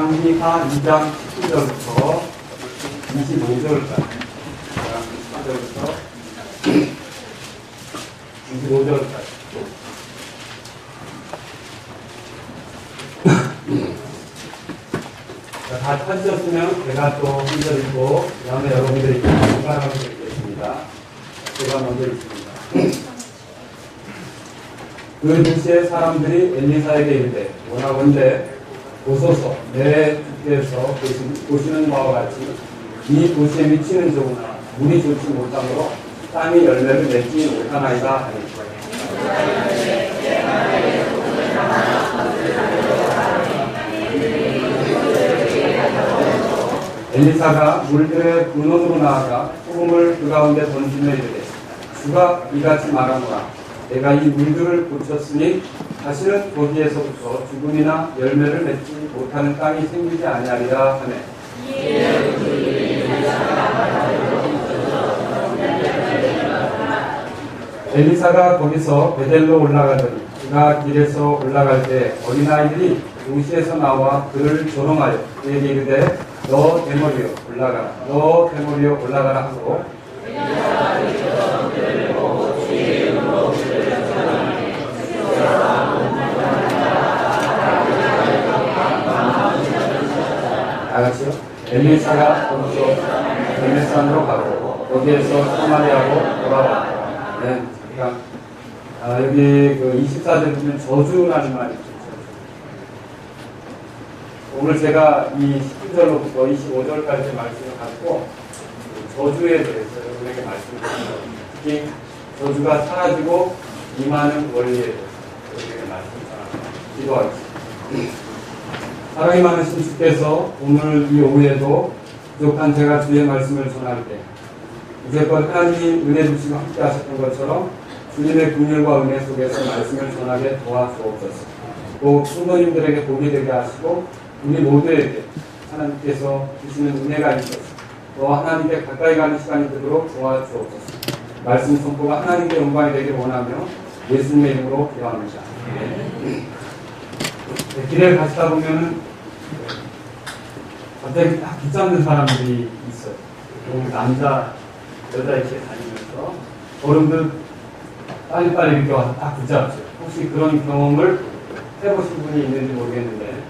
예레미야 2장 19절부터 25절까지 25절까지 다 찾으셨으면 제가 또 한 절 읽고 그 다음에 여러분들이 공감하면 되겠습니다. 제가 먼저 읽습니다. 그 도시의 사람들이 엘리사에게 이르되 원하건대 보소서 내 주께서 보시는 바와 같이 이 도시에 미치는 적으나 물이 좋지 못하므로 땅이 열매를 맺지 못하나이다 하니 엘리사가 물들의 근원으로 나아가 소금을 그 가운데 던지며 이르되 주가 이같이 말하노라 내가 이 물들을 고쳤으니 다시는 거기에서부터 죽음이나 열매를 맺지 못하는 땅이 생기지 아니하리라 하네. 엘리사가 거기서 베델로 올라가더니 그가 길에서 올라갈 때 어린아이들이 도시에서 나와 그를 조롱하여 그에게 이르되 너 대머리여 올라가라 너 대머리여 올라가라 하고 다같이요. 엘리사가 거기서 베메산으로 가고 거기에서 사마리아로 돌아왔다. 네, 그러니까 여기 그 24절에 보면 저주라는 말이 있죠. 오늘 제가 이 19절로부터 25절까지 말씀을 갖고 저주에 대해서 여러분에게 말씀드립니다. 특히 저주가 사라지고 임하는 원리에 대해서 여러분에게 말씀을 기도하겠습니다. 사랑이 많으신 주께서 오늘 이 오후에도 부족한 제가 주의 말씀을 전할 때 이제껏 하나님이 은혜 주시고 함께 하셨던 것처럼 주님의 긍휼과 은혜 속에서 말씀을 전하게 도와주옵소서. 또 성도님들에게 복이 되게 하시고 우리 모두에게 하나님께서 주시는 은혜가 있어서 또 하나님께 가까이 가는 시간이 되도록 도와주옵소서. 말씀 선포가 하나님께 영광이 되길 원하며 예수님의 이름으로 기도합니다. 길에 가시다 보면은 갑자기 딱 붙잡는 사람들이 있어요. 남자, 여자 이렇게 다니면서 어른들 빨리빨리 이렇게 와서 딱 붙잡죠. 혹시 그런 경험을 해보신 분이 있는지 모르겠는데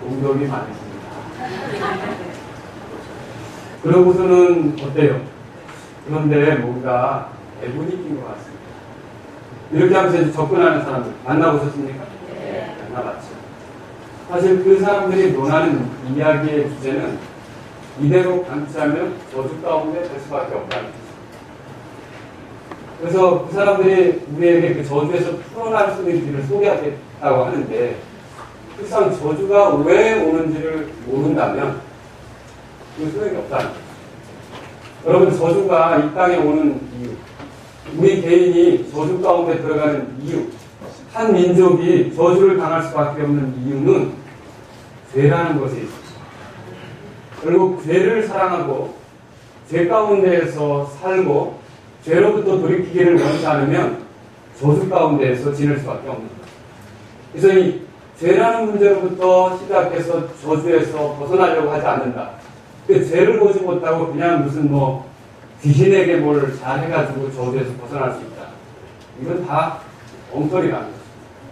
공덕이 많으십니다. 그러고서는 어때요? 그런데 뭔가 애분이 낀 것 같습니다. 이렇게 하면서 이제 접근하는 사람들 만나보셨습니까? 네. 만나봤죠. 사실 그 사람들이 논하는 이야기의 주제는 이대로 감치하면 저주 가운데 될 수밖에 없다는 거죠. 그래서 그 사람들이 우리에게 그 저주에서 풀어날 수 있는 길을 소개하겠다고 하는데 실상 저주가 왜 오는지를 모른다면 그 소용이 없다는 거죠. 여러분 저주가 이 땅에 오는 이유, 우리 개인이 저주 가운데 들어가는 이유, 한 민족이 저주를 당할 수밖에 없는 이유는 죄라는 것이 있습니다. 결국 죄를 사랑하고 죄 가운데에서 살고 죄로부터 돌이키기를 원치 않으면 저주 가운데에서 지낼 수밖에 없는 거예요. 그래서 이 죄라는 문제로부터 시작해서 저주에서 벗어나려고 하지 않는다. 그 죄를 보지 못하고 그냥 무슨 귀신에게 뭘 잘해가지고 저주에서 벗어날 수 있다. 이건 다 엉터리라는 거죠.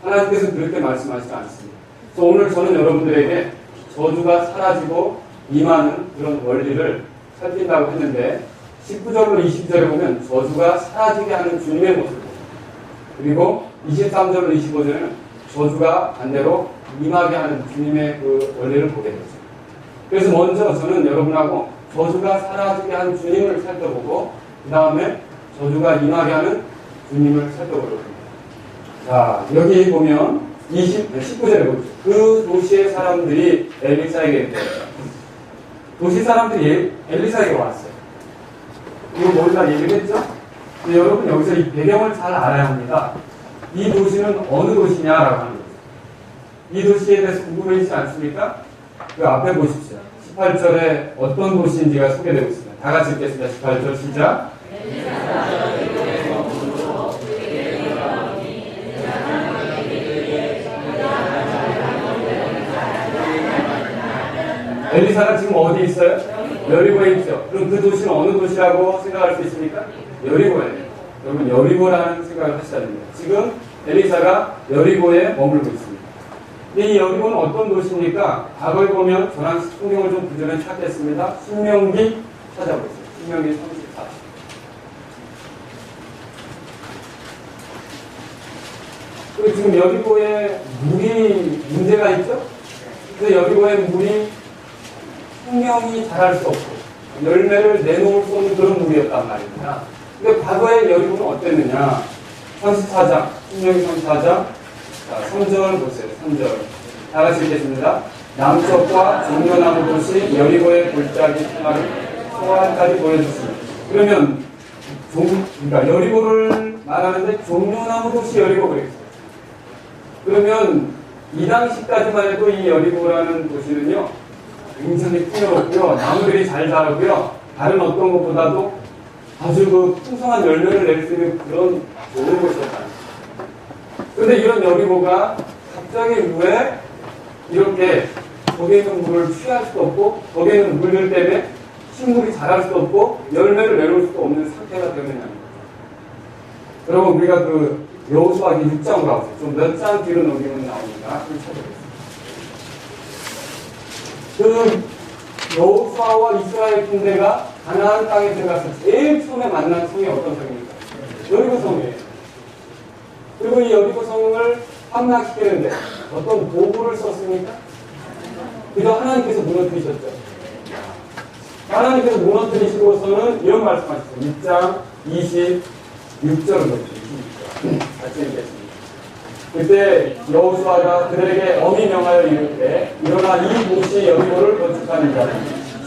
하나님께서는 그렇게 말씀하시지 않습니다. 그래서 오늘 저는 여러분들에게 저주가 사라지고 임하는 그런 원리를 살핀다고 했는데 19절로 20절에 보면 저주가 사라지게 하는 주님의 모습을 봅니다. 그리고 23절로 25절에는 저주가 반대로 임하게 하는 주님의 그 원리를 보게 되죠. 그래서 먼저 저는 여러분하고 저주가 사라지게 하는 주님을 살펴보고 그 다음에 저주가 임하게 하는 주님을 살펴보려고 합니다. 자, 여기 보면 19절에 보죠. 그 도시의 사람들이 엘리사에게 이르되 도시 사람들이 엘리사에게 왔어요. 이거 몰라 얘기했죠? 근데 여러분 여기서 이 배경을 잘 알아야 합니다. 이 도시는 어느 도시냐라고 하는 거죠. 이 도시에 대해서 궁금해지지 않습니까? 그 앞에 보십시오. 18절에 어떤 도시인지가 소개되고 있습니다. 다 같이 읽겠습니다. 18절 시작. 엘리사가 지금 어디 있어요? 여리고에 있죠. 그럼 그 도시는 어느 도시라고 생각할 수 있습니까? 여리고예요. 여러분 여리고라는 생각을 하셔야 됩니다. 지금 엘리사가 여리고에 머물고 있습니다. 근데 이 여리고는 어떤 도시입니까? 과거에 보면 저랑 성경을 좀 구절에 찾겠습니다. 신명기 찾아보세요. 신명기 34. 그리고 지금 여리고에 물이 문제가 있죠? 그래서 여리고에 물이 생명이 자랄 수 없고 열매를 내놓을 수 없는 그런 물이었단 말입니다. 근데 과거의 여리고는 어땠느냐? 34장, 신명기 34장, 자, 3절 보세요. 3절. 다 같이 읽겠습니다. 남쪽과 종려나무 도시 여리고의 골짜기 생활을 소환까지 보여줬습니다. 그러면 그러니까 여리고를 말하는데 종려나무 도시 여리고 그랬어요. 그러면 이 당시까지만 해도 이 여리고라는 도시는요 굉장히 풍요롭고요, 나무들이 잘 자라고요, 다른 어떤 것보다도 아주 그 풍성한 열매를 낼 수 있는 그런 좋은 곳이었다. 그런데 이런 여리고가 갑자기 왜 이렇게 거기에 있는 물을 취할 수도 없고 거기에 있는 물들 때문에 식물이 자랄 수도 없고 열매를 내놓을 수도 없는 상태가 되느냐. 여러분 우리가 그 여호수아기 6장으로 가보세요. 좀 몇 장 뒤로 넘기면 나옵니다. 좀 찾아보겠습니다. 그 여호수아와 이스라엘 군대가 가나안 땅에 들어가서 제일 처음에 만난 성이 어떤 성입니까? 여리고 성이에요. 그리고 이 여리고 성을 함락시키는데 어떤 도구를 썼습니까? 그저 하나님께서 무너뜨리셨죠. 하나님께서 무너뜨리시고서는 이런 말씀하셨어요. 6장 26절을 같이 읽겠습니다. 그때 여호수아가 그들에게 엄히 명하여 이르되 일어나 이 도시 여리고를 건축하는 자는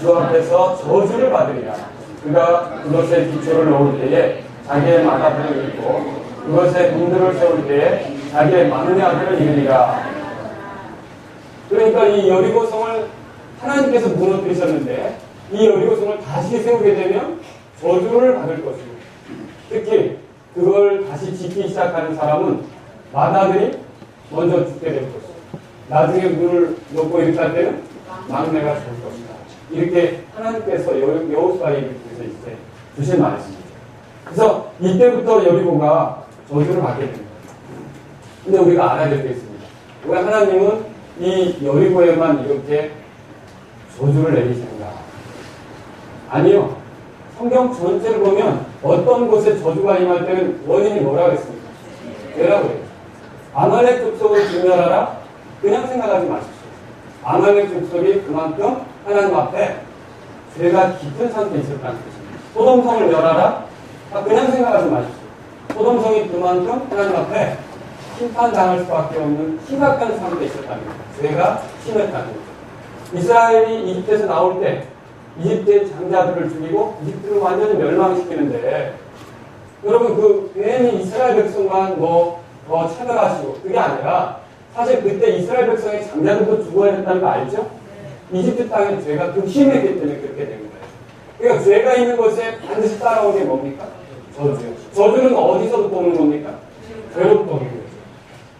주 앞에서 저주를 받으리라. 그가 그것에 기초를 놓을 때에 자기의 마다들을 잃고 그것에 문들을 세울 때에 자기의 망냐들을 잃으리라. 그러니까 이 여리고성을 하나님께서 무너뜨리셨는데 이 여리고성을 다시 세우게 되면 저주를 받을 것입니다. 특히 그걸 다시 짓기 시작하는 사람은 마다들이 먼저 죽게 될 것이고 나중에 물을 넣고 이렇게 할 때는 막내가 죽을 것이다. 이렇게 하나님께서 여호수아에게 주신 말씀입니다. 그래서 이때부터 여리고가 저주를 받게 됩니다. 근데 우리가 알아야 될 게 있습니다. 왜 하나님은 이 여리고에만 이렇게 저주를 내리시는가? 아니요. 성경 전체를 보면 어떤 곳에 저주가 임할 때는 원인이 뭐라고 했습니까? 왜라고 해요? 아말렉 족속을 진멸하라? 그냥 생각하지 마십시오. 아말렉 족속이 그만큼 하나님 앞에 죄가 깊은 상태에 있었다는 것입니다. 소돔성을 멸하라? 그냥 생각하지 마십시오. 소돔성이 그만큼 하나님 앞에 심판당할 수밖에 없는 심각한 상태에 있었다는 거예요. 죄가 심했다는 거죠. 이스라엘이 이집트에서 나올 때 이집트의 장자들을 죽이고 이집트를 완전히 멸망시키는데 여러분 그 괜히 이스라엘 백성만 더 차별하시고 그게 아니라 사실 그때 이스라엘 백성의 장자들도 죽어야 했다는 거 알죠? 이집트 땅에 죄가 극심했기 때문에 그렇게 된 거예요. 그러니까 죄가 있는 곳에 반드시 따라오는 게 뭡니까? 저주요. 저주는 어디서부터 오는 겁니까? 죄로부터 오는 거죠.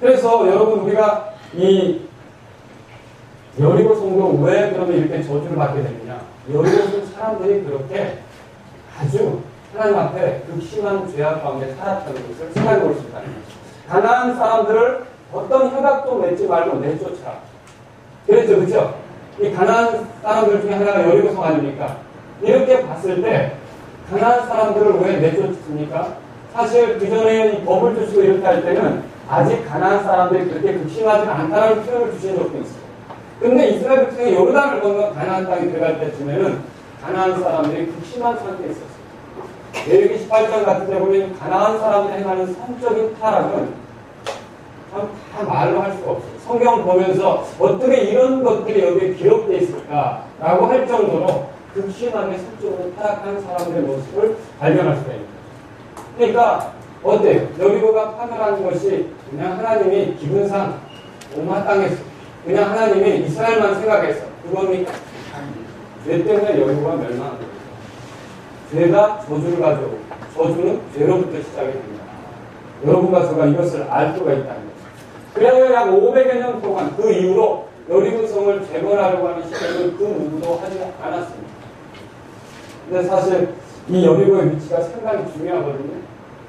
그래서 여러분 우리가 이 여리고 성도 왜 그러면 이렇게 저주를 받게 되느냐? 여리고 사람들이 그렇게 아주 하나님 앞에 극심한 죄악 가운데 살았다는 것을 생각해 볼 수 있다는 거죠. 가난한 사람들을 어떤 협약도 맺지 말고 내쫓아. 그랬죠, 그렇죠? 이 가난한 사람들 중에 하나가 여리고성 아닙니까? 이렇게 봤을 때 가난한 사람들을 왜 내쫓습니까? 사실 그 전에 이 법을 주시고 이렇게 할 때는 아직 가난한 사람들이 그렇게 극심하지 않다는 표현을 주신 적도 있어요. 근데 이스라엘 백성이 요르단을 건너 가나안 땅에 들어갈 때쯤에는 가나안 사람들이 극심한 상태에 있었어요. 레위기 18장 같은 데 보면 가나안 사람들이 행하는 성적인 타락은 참 다 말로 할 수가 없어요. 성경을 보면서 어떻게 이런 것들이 여기에 기록되어 있을까라고 할 정도로 극심하게 성적으로 타락한 사람들의 모습을 발견할 수가 있는 거죠. 그러니까 어때요? 여리고가 파멸한 것이 그냥 하나님이 기분상 못마땅했어. 그냥 하나님이 이스라엘만 생각했어. 그겁니까? 죄 때문에 여리고가 멸망한 거예요. 죄가 저주를 가져오고 저주는 죄로부터 시작이 됩니다. 여러분과 제가 이것을 알 필요가 있다는 거죠. 그래서 약 500여 년 동안 그 이후로 여리고성을 재건하려고 하는 시도를 그 누구도 하지 않았습니다. 근데 사실 이 여리고의 위치가 상당히 중요하거든요.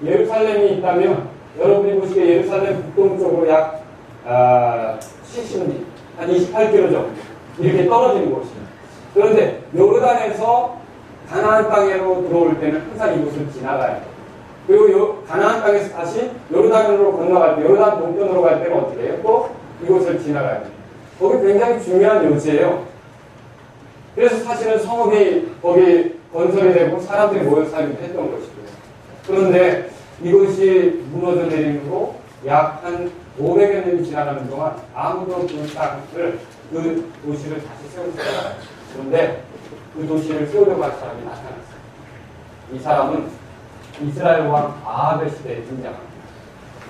예루살렘이 있다면 여러분이 보시기에 예루살렘 북동쪽으로 약 70리, 한 28km 정도 이렇게 떨어지는 곳이에요. 그런데 요르단에서 가나안 땅으로 들어올 때는 항상 이곳을 지나가야 돼요. 그리고 가나안 땅에서 다시 요르단으로 건너갈 때, 요르단 동편으로 갈 때는 어떻게 해요? 또 이곳을 지나가야 돼요. 거기 굉장히 중요한 요지예요. 그래서 사실은 성읍이 거기 건설이 되고 사람들이 모여 살기도 했던 것이고요. 그런데 이것이 무너져 내린 후로 약 한 500여 년이 지나가는 동안 아무도 그 땅을, 그 도시를 다시 세울 수가 없어요. 그런데 그 도시를 세우려고 할 사람이 나타났어요. 이 사람은 이스라엘 왕 아합의 시대에 등장합니다.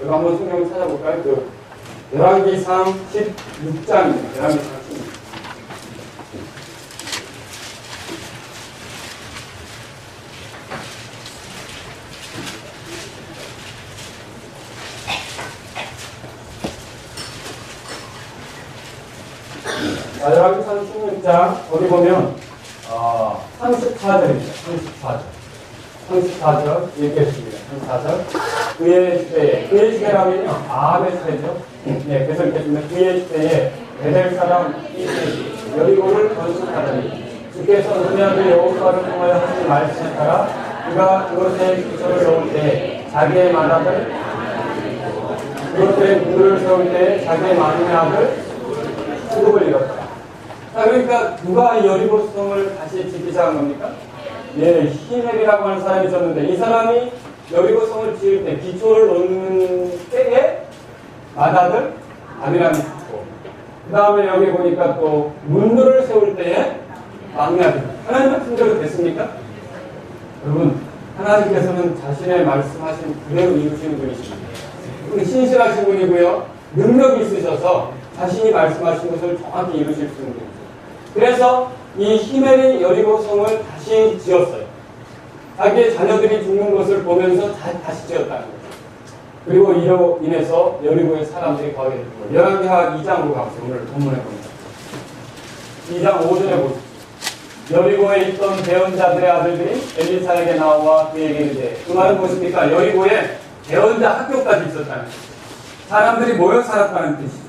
여기 한번 성경을 찾아볼까요? 그 열왕기상 16장입니다. 열왕기상 16장. 열왕기상 16장 어디 보면 34절입니다. 34절 읽겠습니다. 34절 그의 시대라면요 아합의 시대죠. 네, 그래서 읽겠습니다. 그의 시대에 베델 사람 이스라엘이 여리고를 건축하더니 주께서 너희 아들 여호수아를 통하여 하신 말씀에 따라 그가 그것에 기초를 놓을 때 자기의 맏아들 그것에 무를 세울 때 자기의 맏의 아들 수급을 잃었다. 자, 그러니까 누가 여리고성을 다시 짓기 시작한 겁니까? 예, 히멜이라고 하는 사람이 있었는데 이 사람이 여리고성을 지을 때 기초를 놓는 때에 맏아들 아비람이 있고 그 다음에 여기 보니까 또 문들을 세울 때에 막내 아들 하나님 같은 대로 됐습니까? 여러분 하나님께서는 자신의 말씀하신 그대로 이루시는 분이십니다. 신실하신 분이고요 능력이 있으셔서 자신이 말씀하신 것을 정확히 이루실 수 있는 분이죠. 그래서 이 히멜이 여리고성을 다시 지었어요. 자기의 자녀들이 죽는 것을 보면서 다시 지었다는 거죠. 그리고 이로 인해서 여리고의 사람들이 거하게 된 거예요. 열왕기하 2장으로 가보세요. 오늘 본문에 봅니다. 2장 5절에 보십시오. 여리고에 있던 대언자들의 아들들이 엘리사에게 나와 그에게 이르되 그 말은 무엇입니까? 여리고에 대언자 학교까지 있었다는 거죠. 사람들이 모여 살았다는 뜻이죠.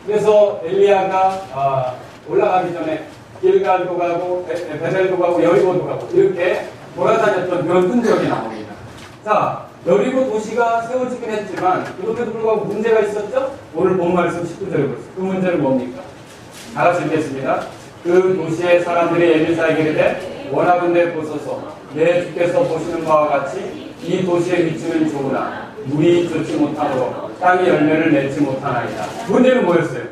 그래서 엘리야가 올라가기 전에 길갈도 가고 베델도 가고 여리고도 가고 이렇게 돌아다녔던 그런 흔적이 나옵니다. 자, 여리고 도시가 세워지긴 했지만 그럼에도 불구하고 문제가 있었죠? 오늘 본 말씀 19절에 보세요. 그 문제는 뭡니까? 다 같이 읽겠습니다. 그 도시의 사람들이 엘리사에게 이르되 원하건대 보소서 내 주께서 보시는 바와 같이 이 도시의 위치는 좋으나 물이 좋지 못하므로 땅이 열매를 맺지 못하나이다. 문제는 뭐였어요?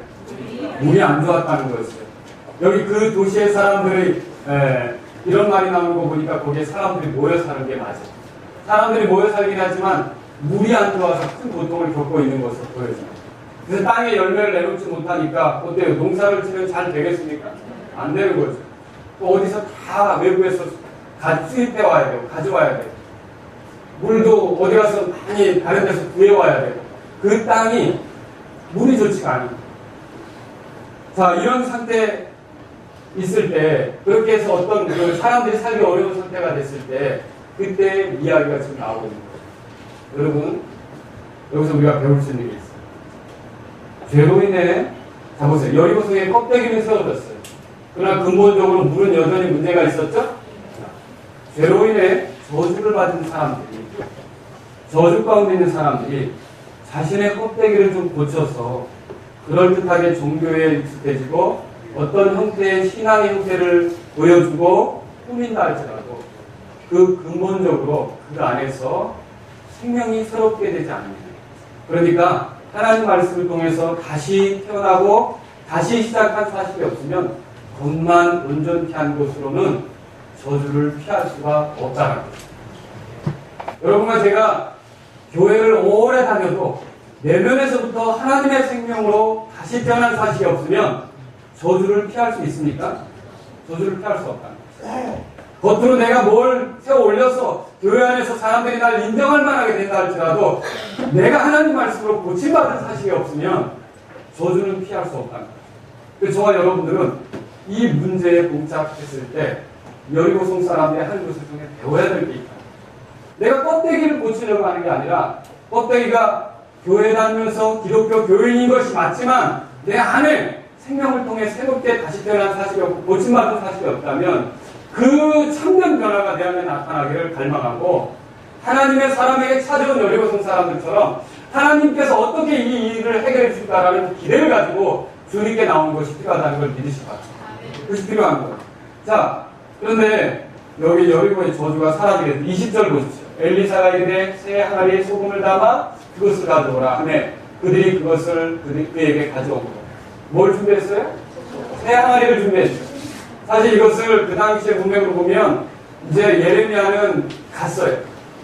물이 안 좋았다는 거였어요. 여기 그 도시의 사람들이 이런 말이 나오는 거 보니까 거기에 사람들이 모여 사는 게 맞아요. 사람들이 모여 살긴 하지만 물이 안 좋아서 큰 고통을 겪고 있는 것으로 보여져요. 그래서 땅에 열매를 내놓지 못하니까 어때요? 농사를 지면 잘 되겠습니까? 안 되는 거죠. 또 어디서 다 외부에서 수입해 와야 돼요. 가져와야 돼요. 물도 어디 가서 많이 다른 데서 구해와야 돼요. 그 땅이 물이 좋지가 않아요. 자, 이런 상태 있을 때 그렇게 해서 어떤 그 사람들이 살기 어려운 상태가 됐을 때 그때 이야기가 지금 나오고 있는 거예요. 여러분 여기서 우리가 배울 수 있는 게 있어요. 죄로 인해 자 보세요. 여리고성의 껍데기는 세워졌어요. 그러나 근본적으로 물은 여전히 문제가 있었죠. 죄로 인해 저주를 받은 사람들이 저주 가운데 있는 사람들이 자신의 껍데기를 좀 고쳐서 그럴듯하게 종교에 익숙해지고 어떤 형태의 신앙의 형태를 보여주고 꾸민다 할지라도 그 근본적으로 그 안에서 생명이 새롭게 되지 않는 거예요. 그러니까 하나님 말씀을 통해서 다시 태어나고 다시 시작한 사실이 없으면 겉만 온전케 한 곳으로는 저주를 피할 수가 없다는 거예요. 여러분과 제가 교회를 오래 다녀도 내면에서부터 하나님의 생명으로 다시 태어난 사실이 없으면 저주를 피할 수 있습니까? 저주를 피할 수 없다는 거예요. 겉으로 내가 뭘 세워 올려서 교회 안에서 사람들이 날 인정할 만하게 된다 할지라도 내가 하나님 말씀으로 고침받은 사실이 없으면 저주는 피할 수 없다는 거예요. 그래서 저와 여러분들은 이 문제에 봉착했을 때 여리고성 사람들의 한 것을 통해 배워야 될 게 있다. 내가 껍데기를 고치려고 하는 게 아니라 껍데기가 교회 다니면서 기독교 교인인 것이 맞지만 내 안에 생명을 통해 새롭게 다시 태어난 사실이 없고 고침받은 사실이 없다면 그 참된 변화가 내 안에 나타나기를 갈망하고 하나님의 사람에게 찾아온 여리고성 사람들처럼 하나님께서 어떻게 이 일을 해결해 줄까라는 기대를 가지고 주님께 나온 것이 필요하다는 걸 믿으시기 바랍니다. 그것이 필요한 거예요. 자, 그런데 여기 여리고의 저주가 사라지게 돼서 20절 보십시오. 엘리사가 이르되 새 항아리에 소금을 담아 그것을 가져오라 하매 그들이 그것을 그에게 가져오고 뭘 준비했어요? 새 항아리를 준비했어요. 사실 이것을 그 당시의 문맥으로 보면 이제 예레미야는 갔어요.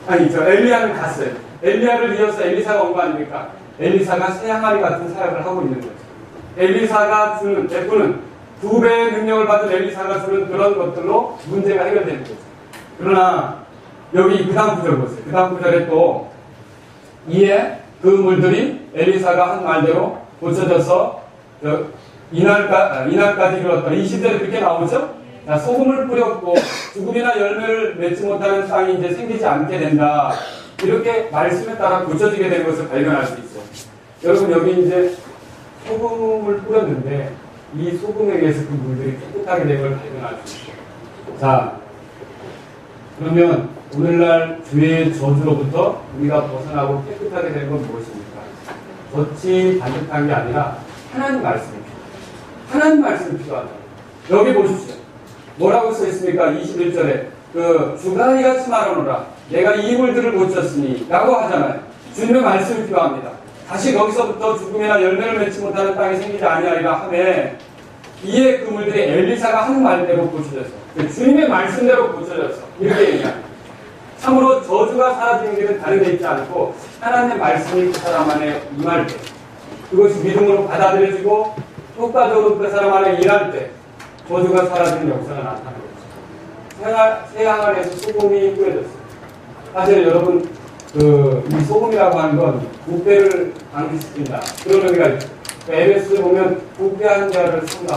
엘리야는 갔어요. 엘리야를 이어서 엘리사가 온 거 아닙니까? 엘리사가 새 항아리 같은 사역을 하고 있는 거죠. 엘리사가 베푸는 2배의 능력을 받은 엘리사가 주는 그런 것들로 문제가 해결되는 거죠. 그러나 여기 그 다음 구절 보세요. 그 다음 구절에 또 이에 그 물들이 엘리사가 한 말대로 고쳐져서 이날까지 이르렀다. 20절에 그렇게 나오죠? 자, 소금을 뿌렸고 죽음이나 열매를 맺지 못하는 땅이 이제 생기지 않게 된다. 이렇게 말씀에 따라 고쳐지게 된 것을 발견할 수 있어요. 여러분 여기 이제 소금을 뿌렸는데 이 소금에 의해서 그 물들이 깨끗하게 된 걸 발견할 수 있어요. 자, 그러면 오늘날 죄의 저주로부터 우리가 벗어나고 깨끗하게 된 건 무엇입니까? 겉이 반듯한 게 아니라 하나님 말씀이 필요합니다. 하나님 말씀이 필요하다. 여기 보십시오. 뭐라고 써 있습니까? 21절에 주가 이같이 말하노라. 내가 이 물들을 고쳤으니 라고 하잖아요. 주님의 말씀이 필요합니다. 다시 거기서부터 죽음이나 열매를 맺지 못하는 땅이 생기지 아니하리라 하매 이에 그 물들이 엘리사가 한 말대로 고쳐졌어. 주님의 말씀대로 고쳐졌어. 이렇게 얘기합니다. 참으로 저주가 사라지는 길은 다른 데 있지 않고 하나님의 말씀이 그 사람 안에 임할 때 그것이 믿음으로 받아들여지고 효과적으로 그 사람 안에 일할 때 저주가 사라지는 역사가 나타나는 거죠. 새 항아리에서 소금이 뿌려졌어요. 사실 여러분 이 소금이라고 하는 건 부패를 방지시킨다. 그런 의미가 있죠. 에베소에 보면 부패한 자를 삼가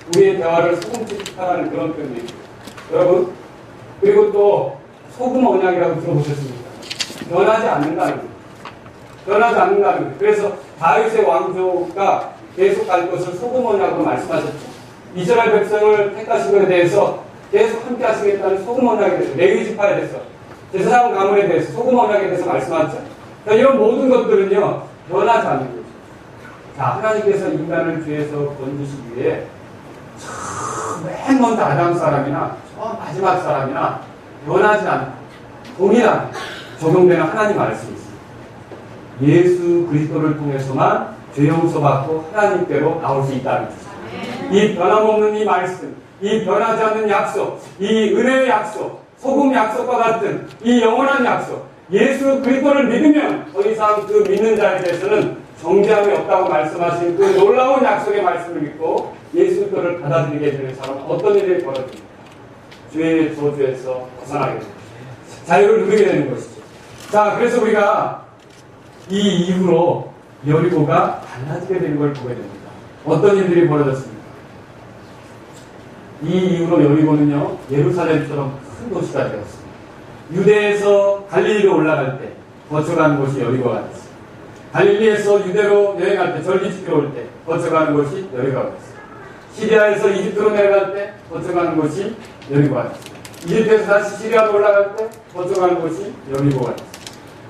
우리의 대화를 소금치 식하라는 그런 표현이 있죠. 여러분 그리고 또 소금 언약이라고 들어보셨습니까? 변하지 않는다는 거예요. 변하지 않는다는 거예요. 그래서 다윗의 왕조가 계속 갈 것을 소금 언약으로 말씀하셨죠. 이스라엘 백성을 택하신 것에 대해서 계속 함께 하시겠다는 소금 언약에 대해서 레위 지파에 대해서 제사장 가문에 대해서 소금 언약에 대해서 말씀하셨죠. 그러니까 이런 모든 것들은요 변하지 않는 거죠. 자, 하나님께서 인간을 죄에서 건지시기 위해 맨 먼저 아담 사람이나 마지막 사람이나 변하지 않고 동일한 적용되는 하나님 말씀이 있습니다. 예수 그리스도를 통해서만 죄 용서받고 하나님께로 나올 수 있다는 거죠. 이 변함없는 이 말씀, 이 변하지 않는 약속, 이 은혜의 약속, 소금 약속과 같은 이 영원한 약속, 예수 그리스도를 믿으면 더 이상 그 믿는 자에 대해서는 정죄함이 없다고 말씀하신 그 놀라운 약속의 말씀을 믿고 예수 그리스도를 받아들이게 되는 사람은 어떤 일이 벌어집니까? 죄의 저주에서 벗어나게 됩니다. 자유를 누리게 되는 것이죠. 자, 그래서 우리가 이 이후로 여리고가 달라지게 되는 걸 보게 됩니다. 어떤 일들이 벌어졌습니까? 이 이후로 여리고는요 예루살렘처럼 큰 도시가 되었습니다. 유대에서 갈릴리로 올라갈 때 거쳐가는 곳이 여리고가 됐어요. 갈릴리에서 유대로 여행할 때 절기 지키러 올 때 거쳐가는 곳이 여리고가 됐어요. 시리아에서 이집트로 내려갈 때 거쳐가는 곳이 여리고가 됐어요. 이집트에서 다시 시리아로 올라갈 때 거쳐가는 곳이 여리고가 됐어요.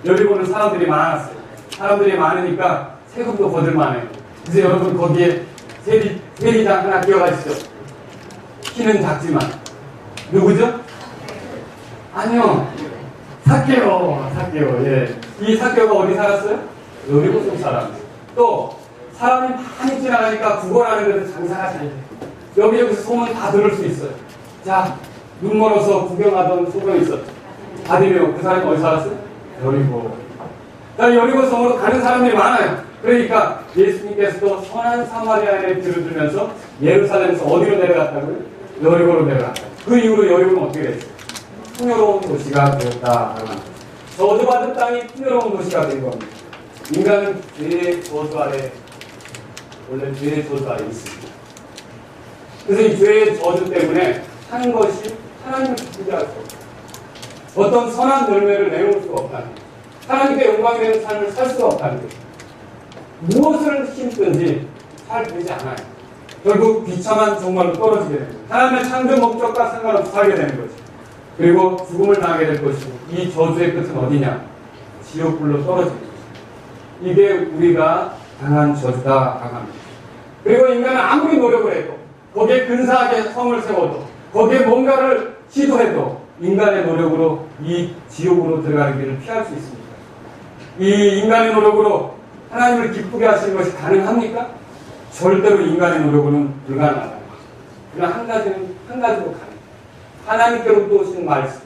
여리고는 사람들이 많았어요. 사람들이 많으니까 세금도 거둘 만해요. 그래서 여러분 거기에 세리장 하나 기억하시죠? 키는 작지만 누구죠? 아니요. 삭개오. 예. 이 삭개오가 어디 살았어요? 여리고성 사람. 또 사람이 많이 지나가니까 구걸하는 데도 장사가 잘 돼. 여기저기서 소문 다 들을 수 있어요. 자, 눈 멀어서 구경하던 소경이 있었죠. 바디메오. 그 사람이 어디 살았어요? 여리고. 자, 여리고성으로 가는 사람들이 많아요. 그러니까 예수님께서도 선한 사마리아인의 길을 들면서 예루살렘에서 어디로 내려갔다고요? 여리고로 내려갔다. 그 이후로 여리고는 어떻게 됐어요? 풍요로운 도시가 되었다. 저주받은 땅이 풍요로운 도시가 된 겁니다. 인간은 죄의 저주 아래, 원래 죄의 저주 아래 있습니다. 그래서 이 죄의 저주 때문에 하는 것이 하나님을 기쁘게 할 수 없다. 어떤 선한 열매를 내놓을 수가 없다는 거죠. 하나님께 영광이 되는 삶을 살 수가 없다는 거죠. 무엇을 심든지 잘 되지 않아요. 결국 비참한 종말로 떨어지게 됩니다. 하나님의 창조 목적과 상관없이 살게 되는 거죠. 그리고 죽음을 당하게 될 것이고 이 저주의 끝은 어디냐? 지옥불로 떨어지는 거죠. 이게 우리가 당한 저주다 당합니다. 그리고 인간은 아무리 노력을 해도 거기에 근사하게 성을 세워도 거기에 뭔가를 시도해도 인간의 노력으로 이 지옥으로 들어가는 길을 피할 수 있습니다. 이 인간의 노력으로 하나님을 기쁘게 하시는 것이 가능합니까? 절대로 인간의 노력으로는 불가능하다. 그러나 한 가지로 가능합니다. 하나님께로부터 오신 말씀,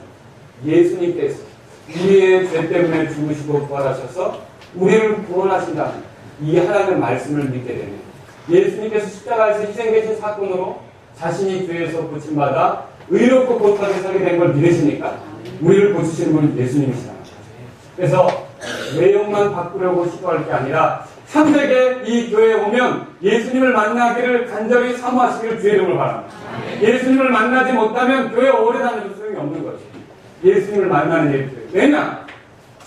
예수님께서 우리의 죄 때문에 죽으시고 부활하셔서 우리를 구원하신다는 이 하나님의 말씀을 믿게 됩니다. 예수님께서 십자가에서 희생되신 사건으로 자신이 죄에서 고침받아 의롭고 거룩하게 살게 된 걸 믿으시니까 우리를 고치시는 분은 예수님이시다. 그래서 외형만 바꾸려고 시도할 게 아니라 참되게 이 교회에 오면 예수님을 만나기를 간절히 사모하시기를 주의 이름으로 바랍니다. 예수님을 만나지 못하면 교회에 오래 다녀도 소용이 없는 거죠. 예수님을 만나는 일이 필요해요. 왜냐?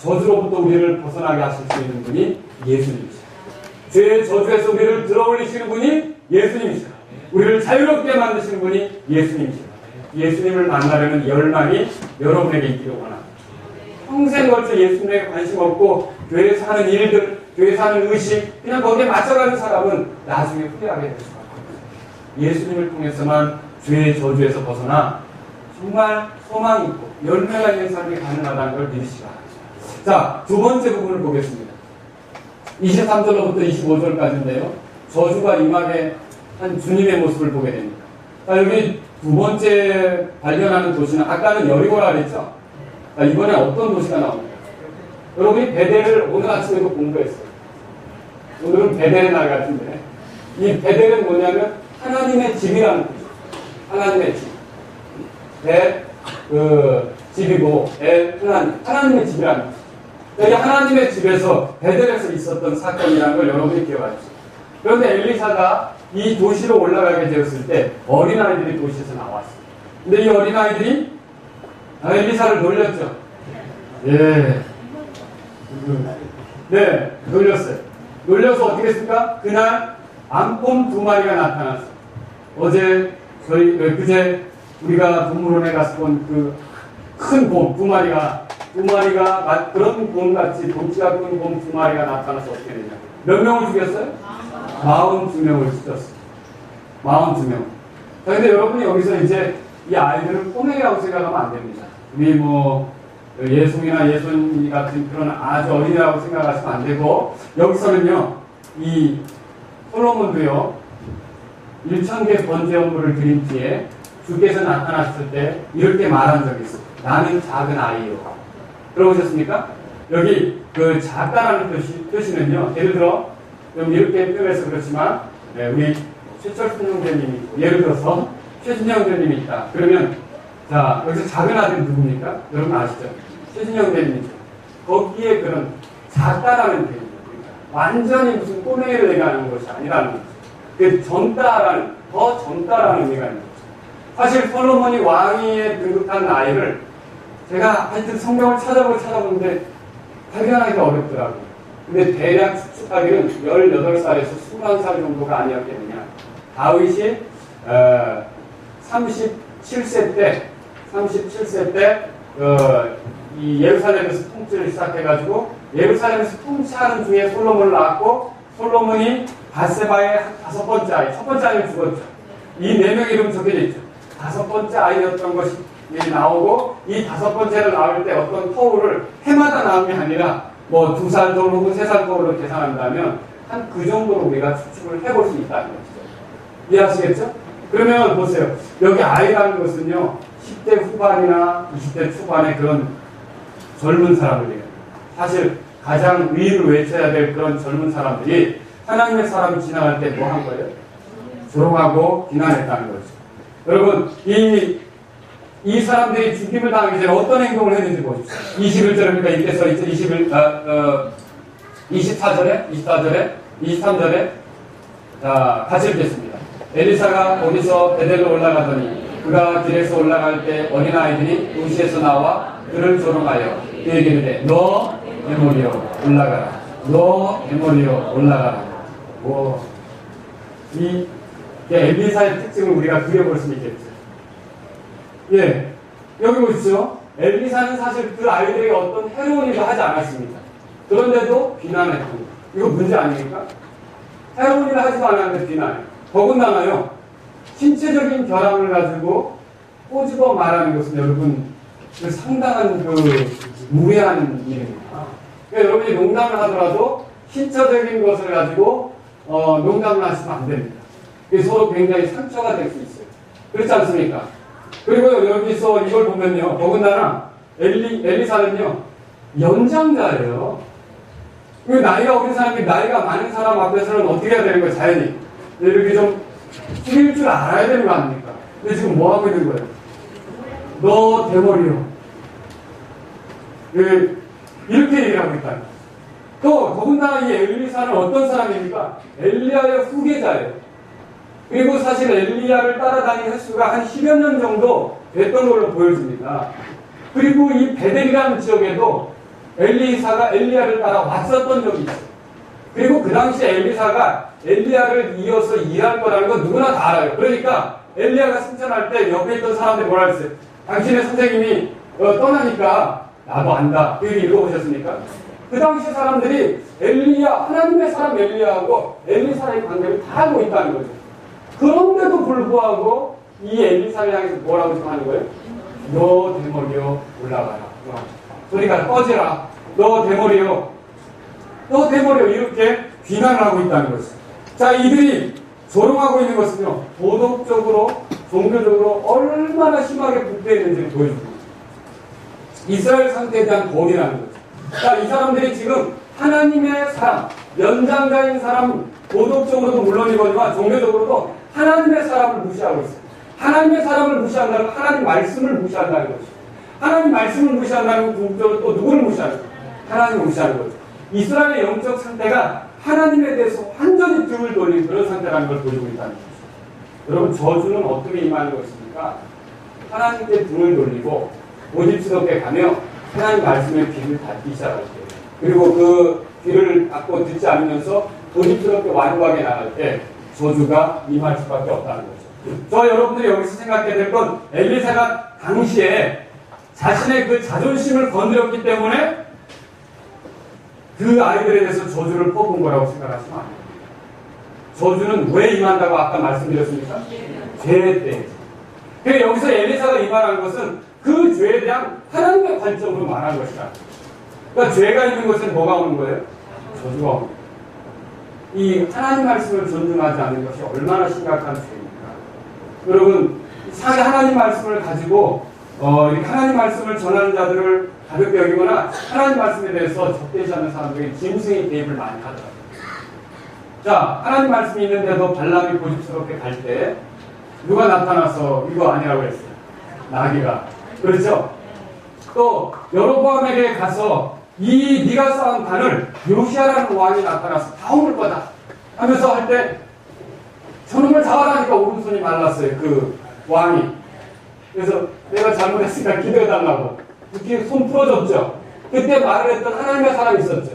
저주로부터 우리를 벗어나게 하실 수 있는 분이 예수님이시다. 죄의 저주에서 우리를 들어올리시는 분이 예수님이시다. 우리를 자유롭게 만드시는 분이 예수님이시다. 예수님을 만나려는 열망이 여러분에게 있기를 원합니다. 평생 걸쳐 예수님에게 관심 없고 교회에서 하는 일들, 교회에서 하는 의식 그냥 거기에 맞춰가는 사람은 나중에 후회하게 될 수가 있습니다. 예수님을 통해서만 죄의 저주에서 벗어나 정말 소망 있고 열매가 있는 삶이 가능하다는 걸 믿으시기 바랍니다. 자, 두 번째 부분을 보겠습니다. 23절로부터 25절까지인데요. 저주가 임하게 한 주님의 모습을 보게 됩니다. 자, 여기 두 번째 발견하는 도시는 아까는 여리고라 그랬죠? 자, 이번에 어떤 도시가 나옵니까? 여러분이 베델을 오늘 아침에도 공부했어요. 오늘은 베델의 날 같은데 이 베델은 뭐냐면 하나님의 집이라는 뜻이에요. 하나님의 집. 집이고 하나님의 집이라는 뜻이에요. 여기 하나님의 집에서 베델에서 있었던 사건이라는 걸 여러분이 기억하십시오. 그런데 엘리사가 이 도시로 올라가게 되었을 때 어린아이들이 도시에서 나왔어요. 근데 이 어린아이들이 엘리사를 놀렸죠. 예. 네, 놀렸어요. 놀려서 어떻게 했습니까? 그날 암곰 2마리가 나타났어요. 그제 우리가 동물원에 가서 본 그 큰 곰 2마리가 그런 곰같이 덩치가 큰 곰 2마리가 나타나서 어떻게 되냐. 몇 명을 죽였어요? 42명을 죽였어요. 42명. 자, 근데 여러분이 여기서 이제 이 아이들을 꼬맹이라고 생각하면 안 됩니다. 우리 예송이나 예손이 같은 그런 아주 어린이라고 생각하시면 안 되고, 여기서는요, 이 솔로몬도요, 1000개 번제 업무를 드린 뒤에 주께서 나타났을 때 이렇게 말한 적이 있어요. 나는 작은 아이요. 들어보셨습니까? 여기 그 작다라는 표시는요, 예를 들어, 좀 이렇게 표현해서 그렇지만, 네, 우리 최철순 형제님이 있고, 예를 들어서 최진영 형제님이 있다. 그러면, 자, 여기서 작은 아들이 누굽니까? 여러분 아시죠? 최진영 형제님이죠. 거기에 그런 작다라는 표현입니다. 완전히 무슨 꼬맹이를 얘기하는 것이 아니라는 거죠. 그 더 젊다라는 의미가 있는 거죠. 사실 솔로몬이 왕위에 등극한 나이를 제가 하여튼 성경을 찾아보는데 발견하기가 어렵더라고요. 근데 대략 추측하기는 18살에서 20살 정도가 아니었겠느냐. 다윗이 37세 때 이 예루살렘에서 통치를 시작해가지고 예루살렘에서 통치하는 중에 솔로몬을 낳았고, 솔로몬이 밧세바의 5번째 아이, 첫 번째 아이는 죽었죠. 이 4명의 이름 적혀져 있죠. 5번째 아이였던 것이 나오고, 이 5번째를 낳을 때 어떤 터울을 해마다 낳은 게 아니라 2살 터울 혹은 3살 터울로 계산한다면 한 그 정도로 우리가 추측을 해볼 수 있다는 거죠. 이해하시겠죠? 그러면 보세요. 여기 아이라는 것은요, 10대 후반이나 20대 초반의 그런 젊은 사람들이에요. 사실 가장 위를 외쳐야 될 그런 젊은 사람들이 하나님의 사람이 지나갈 때 뭐 한 거예요? 조롱하고 비난했다는 거죠. 여러분, 이 사람들이 죽임을 당하기 전에 어떤 행동을 했는지 보십시오. 21절입니까? 이때 써 있죠. 24절에, 23절에. 자, 같이 읽겠습니다. 엘리사가 거기서 베델로 올라가더니 그가 길에서 올라갈 때 어린아이들이 도시에서 나와 그를 조롱하여 그에게 이르되 너 대머리여 올라가라. 너 대머리여 올라가라. 이 엘리사의 특징을 우리가 그려볼 수 있겠죠. 예, 여기 보십시오. 엘리사는 사실 그 아이들에게 어떤 해로운 일을 하지 않았습니다. 그런데도 비난했던 거예요. 이거 문제 아닙니까? 해로운 일을 하지도 않았는데 비난해요. 더군다나요, 신체적인 결함을 가지고 꼬집어 말하는 것은 여러분, 그 상당한 무례한 일입니다. 그러니까 여러분이 농담을 하더라도 신체적인 것을 가지고 농담을 하시면 안 됩니다. 그게 서로 굉장히 상처가 될 수 있어요. 그렇지 않습니까? 그리고 여기서 이걸 보면요, 더군다나 엘리사는요 연장자예요. 나이가 어린 사람이 나이가 많은 사람 앞에서는 어떻게 해야 되는 거예요? 자연히 이렇게 좀 숙일 줄 알아야 되는 거 아닙니까? 근데 지금 뭐 하고 있는 거예요? 너 대머리요. 이렇게 얘기를 하고 있다. 또 더군다나 이 엘리사는 어떤 사람입니까? 엘리야의 후계자예요. 그리고 사실 엘리야를 따라다닌 횟수가 한 10여 년 정도 됐던 걸로 보여집니다. 그리고 이 베델이라는 지역에도 엘리사가 엘리야를 따라 왔었던 적이 있어요. 그리고 그 당시에 엘리사가 엘리야를 이어서 일할 거라는 건 누구나 다 알아요. 그러니까 엘리야가 승천할 때 옆에 있던 사람들이 뭐라 했어요? 당신의 선생님이 떠나니까 나도 안다. 그 얘기 읽어보셨습니까? 그 당시 사람들이 하나님의 사람 엘리야하고 엘리사의 관계를 다 알고 있다는 거죠. 그런데도 불구하고 이 엘리사를 향해서 뭐라고 지금 하는 거예요? 너 대머리여 올라가라. 소리가 꺼지라. 너 대머리여. 너 대머리여. 이렇게 비난을 하고 있다는 거죠. 자, 이들이 조롱하고 있는 것은요, 도덕적으로, 종교적으로 얼마나 심하게 부패했는지를 보여줍니다. 이스라엘 상태에 대한 거리라는 거죠. 자, 이 사람들이 지금 하나님의 사람, 연장자인 사람, 도덕적으로도 물론이거니와 종교적으로도 하나님의 사람을 무시하고 있어요. 하나님의 사람을 무시한다는 건 하나님 말씀을 무시한다는 거죠. 하나님 말씀을 무시한다는 건 궁극적으로 또 누구를 무시하는 거죠? 하나님을 무시하는 거죠. 이스라엘의 영적 상태가 하나님에 대해서 완전히 등을 돌린 그런 상태라는 걸 보여주고 있다는 거죠. 여러분, 저주는 어떻게 임하는 것입니까? 하나님께 등을 돌리고 고집스럽게 가며 하나님 말씀의 귀를 닫기 시작할 때, 그리고 그 귀를 닫고 듣지 않으면서 고집스럽게 완고하게 나갈 때 저주가 임할 수밖에 없다는 거죠. 저 여러분들이 여기서 생각해야 될 건 엘리사가 당시에 자신의 그 자존심을 건드렸기 때문에 그 아이들에 대해서 저주를 퍼부은 거라고 생각하시면 안 돼요. 저주는 왜 임한다고 아까 말씀드렸습니까? 죄에 대해서. 그러니까 여기서 엘리사가 임하는 것은 그 죄에 대한 하나님의 관점으로 말한 것이다. 그러니까 죄가 있는 것은 뭐가 오는 거예요? 저주가 오는 거예요. 이 하나님 말씀을 존중하지 않는 것이 얼마나 심각한 죄입니까? 여러분, 하나님 말씀을 가지고 이렇게 하나님 말씀을 전하는 자들을 가볍게 여기거나 하나님 말씀에 대해서 적대시 하는 사람들이 짐승의 개입을 많이 하더라고요. 자, 하나님 말씀이 있는데도 발람이 고집스럽게 갈 때 누가 나타나서 이거 아니라고 했어요? 나귀가. 그렇죠? 또 여로보암에게 가서 네가 쌓은 단을 요시아라는 왕이 나타나서 다 옮을 거다 하면서 할 때 저놈을 잡아라니까 오른손이 말랐어요. 그 왕이. 그래서 내가 잘못했으니까 기도해달라고 그렇게 손 풀어줬죠. 그때 말을 했던 하나님의 사람이 있었죠.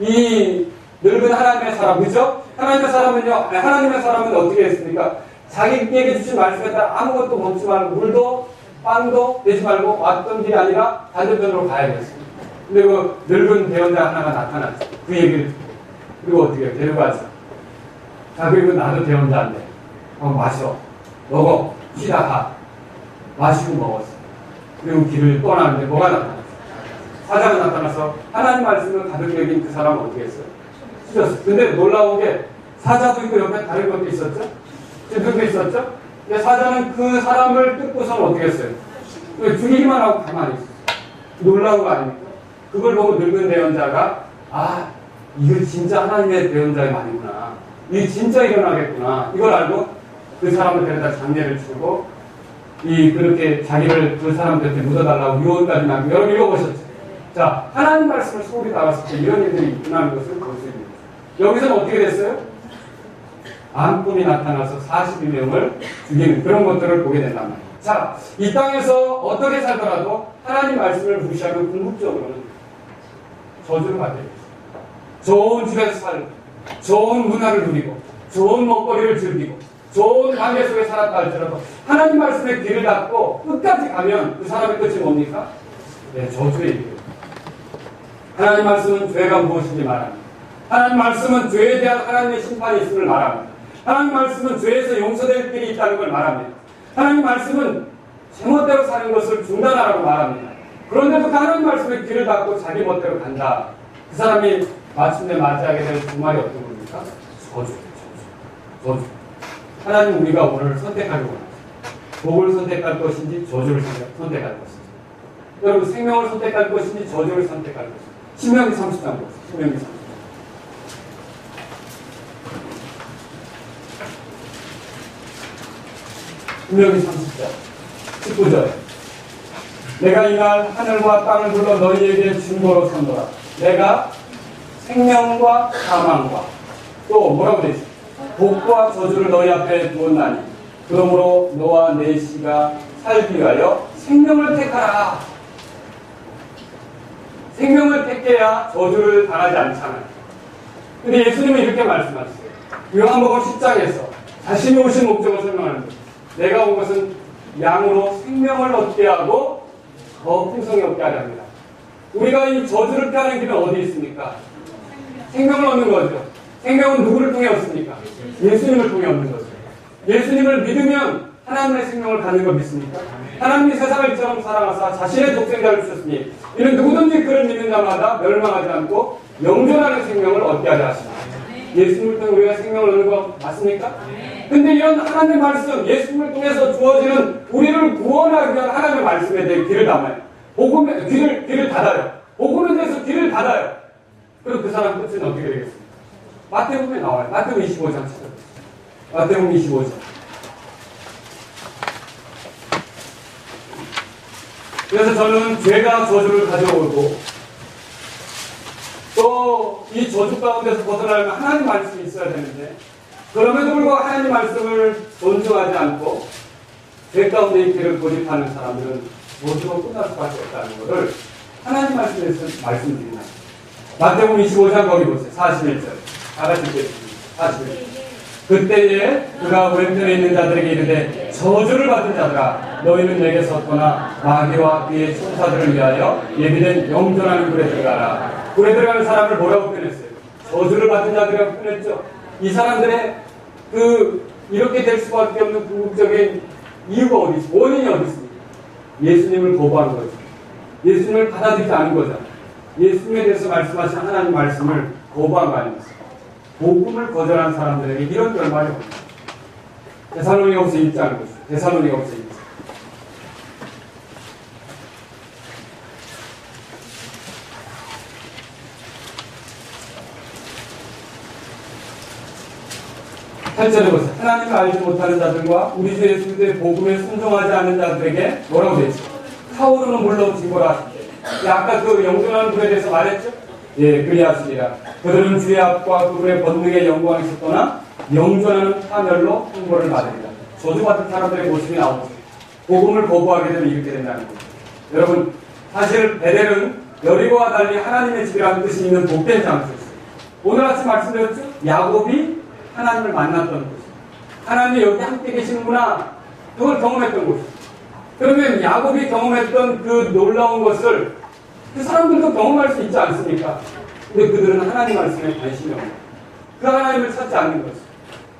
이 늙은 하나님의 사람, 그죠? 하나님의 사람은 어떻게 했습니까? 자기에게 주신 말씀에 따라 아무것도 먹지 말고 물도 빵도 내지 말고 왔던 길이 아니라 반대편으로 가야 됐습니다. 근데 그 늙은 대원자 하나가 나타났죠. 그 얘기를 듣고. 그리고 어떻게 해요? 데려가죠. 자, 그리고 나도 대원자인데 마셔. 먹어. 쉬다 가. 마시고 먹었어. 그리고 길을 떠나는데 뭐가 나타났어? 사자가 나타나서 하나님 말씀을 가볍게 여긴 그 사람은 어떻게 했어요? 찢었어요. 근데 놀라운 게 사자도 있고 옆에 다른 것도 있었죠? 짐승도 있었죠? 근데 사자는 그 사람을 뜯고서는 어떻게 했어요? 죽이기만 하고 가만히 있었어요. 놀라운 거 아닙니까? 그걸 보고 늙은 대언자가 이거 진짜 하나님의 대언자의 말이구나. 이게 진짜 일어나겠구나. 이걸 알고 그 사람을 데려다 장례를 치고 그렇게 자기를 그 사람들한테 묻어달라고 유언까지 남기고 여러분 읽어보셨죠? 자, 하나님 말씀을 소홀히 나갔을 때 이런 일들이 일어나는 것을 볼 수 있는 거죠. 여기서는 어떻게 됐어요? 암꾼이 나타나서 42명을 죽이는 그런 것들을 보게 된단 말이에요. 자, 이 땅에서 어떻게 살더라도 하나님 말씀을 무시하면 궁극적으로는 저주를 받게 됩니다. 좋은 집에서 살고, 좋은 문화를 누리고, 좋은 먹거리를 즐기고, 좋은 관계 속에 살았다 할지라도 하나님 말씀에 귀를 닫고 끝까지 가면 그 사람의 끝이 뭡니까? 네, 저주의 길이에요. 하나님 말씀은 죄가 무엇인지 말합니다. 하나님 말씀은 죄에 대한 하나님의 심판이 있음을 말합니다. 하나님 말씀은 죄에서 용서될 길이 있다는 걸 말합니다. 하나님 말씀은 제멋대로 사는 것을 중단하라고 말합니다. 그런데도 그 하나님 말씀에 귀를 닫고 자기 멋대로 간다. 그 사람이 마침내 맞이하게 될 주말이 어떤 겁니까? 저주. 하나님 우리가 오늘 선택하려고 합니다. 복을 선택할 것인지 저주를 선택할 것인지. 여러분 생명을 선택할 것인지 저주를 선택할 것인지. 신명기 30장 보세요. 신명기 30장. 신명기 30장 19절. 내가 이날 하늘과 땅을 불러 너희에게 증거로 삼노라. 내가 생명과 사망과 또 뭐라고 되어 있어요? 복과 저주를 너희 앞에 두었나니 그러므로 너와 내 씨가 살기 위하여 생명을 택하라. 생명을 택해야 저주를 당하지 않잖아요. 근데 예수님은 이렇게 말씀하셨어요. 요한복음 10장에서 자신이 오신 목적을 설명하는데 내가 온 것은 양으로 생명을 얻게 하고 더 풍성히 얻게 하려 합니다. 우리가 이 저주를 피하는 길은 어디 있습니까? 생명을 얻는 거죠. 생명은 누구를 통해 얻습니까? 예수님을 통해 얻는 거죠. 예수님을 믿으면 하나님의 생명을 갖는 거 믿습니까? 하나님이 세상을 이처럼 사랑하사 자신의 독생자를 주셨으니 이는 누구든지 그를 믿는 자마다 멸망하지 않고 영존하는 생명을 얻게 하려 하십니다. 예수님을 통해 우리가 생명을 얻는 거 맞습니까? 근데 이런 하나님의 말씀, 예수님을 통해서 주어지는 우리를 구원하기 위한 하나님의 말씀에 대해 귀를 담아요. 복음에 귀를 닫아요. 복음에 대해서 귀를 닫아요. 그럼 그 사람 끝은 어떻게 되겠습니까? 마태복음에 나와요. 마태복음 25장 찾아보세요. 마태복음 25장. 그래서 저는 죄가 저주를 가져오고 또 이 저주 가운데서 벗어나려면 하나님 말씀이 있어야 되는데 그럼에도 불구하고 하나님 말씀을 존중하지 않고 죄 가운데 있기를 고집하는 사람들은 저주로 끝날 수밖에 없다는 것을 하나님 말씀에서 말씀드립니다. 마태복음 25장 거기 보세요. 41절. 다 같이 읽겠습니다. 41절. 그때에 그가 왼편에 있는 자들에게 이르되 저주를 받은 자들아 너희는 내게서 떠나 마귀와 그의 천사들을 위하여 예비된 영존하는 굴에 들어가라. 굴에 들어가는 사람을 뭐라고 표현했어요? 저주를 받은 자들이라고 표현했죠. 이 사람들의 이렇게 될 수밖에 없는 궁극적인 이유가 어디 있습니까? 원인이 어디 있습니까? 예수님을 거부하는 거죠. 예수님을 받아들이지 않은 거잖아요. 예수님에 대해서 말씀하신 하나님 말씀을 거부한 거 아닙니까? 복음을 거절한 사람들에게 이런 결말이 옵니다. 데살로니가후서 1장 보시죠. 데살로니가후서 1장. 팔절에 보세요. 하나님을 알지 못하는 자들과 우리 주 예수 그리스도의 복음에 순종하지 않는 자들에게 뭐라고 되어 있죠? 타오르는 물로 징벌하 하십시오. 아까 그 영존하는 분에 대해서 말했죠? 예, 그리하시리라. 그들은 주의 앞과 그분의 권능의 영광이 있었거나 영존하는 파멸로 형벌을 받으리라. 저주받은 사람들의 모습이 나오죠. 복음을 거부하게 되면 이렇게 된다는 거죠. 여러분, 사실 베델은 여리고와 달리 하나님의 집이라는 뜻이 있는 복된 장소였어요. 오늘 아침 말씀드렸죠? 야곱이 하나님을 만났던 곳이에요. 하나님이 여기 함께 계시는구나. 그걸 경험했던 곳이에요. 그러면 야곱이 경험했던 그 놀라운 것을 그 사람들도 경험할 수 있지 않습니까? 근데 그들은 하나님 말씀에 관심이 없는 거예요. 그 하나님을 찾지 않는 거죠.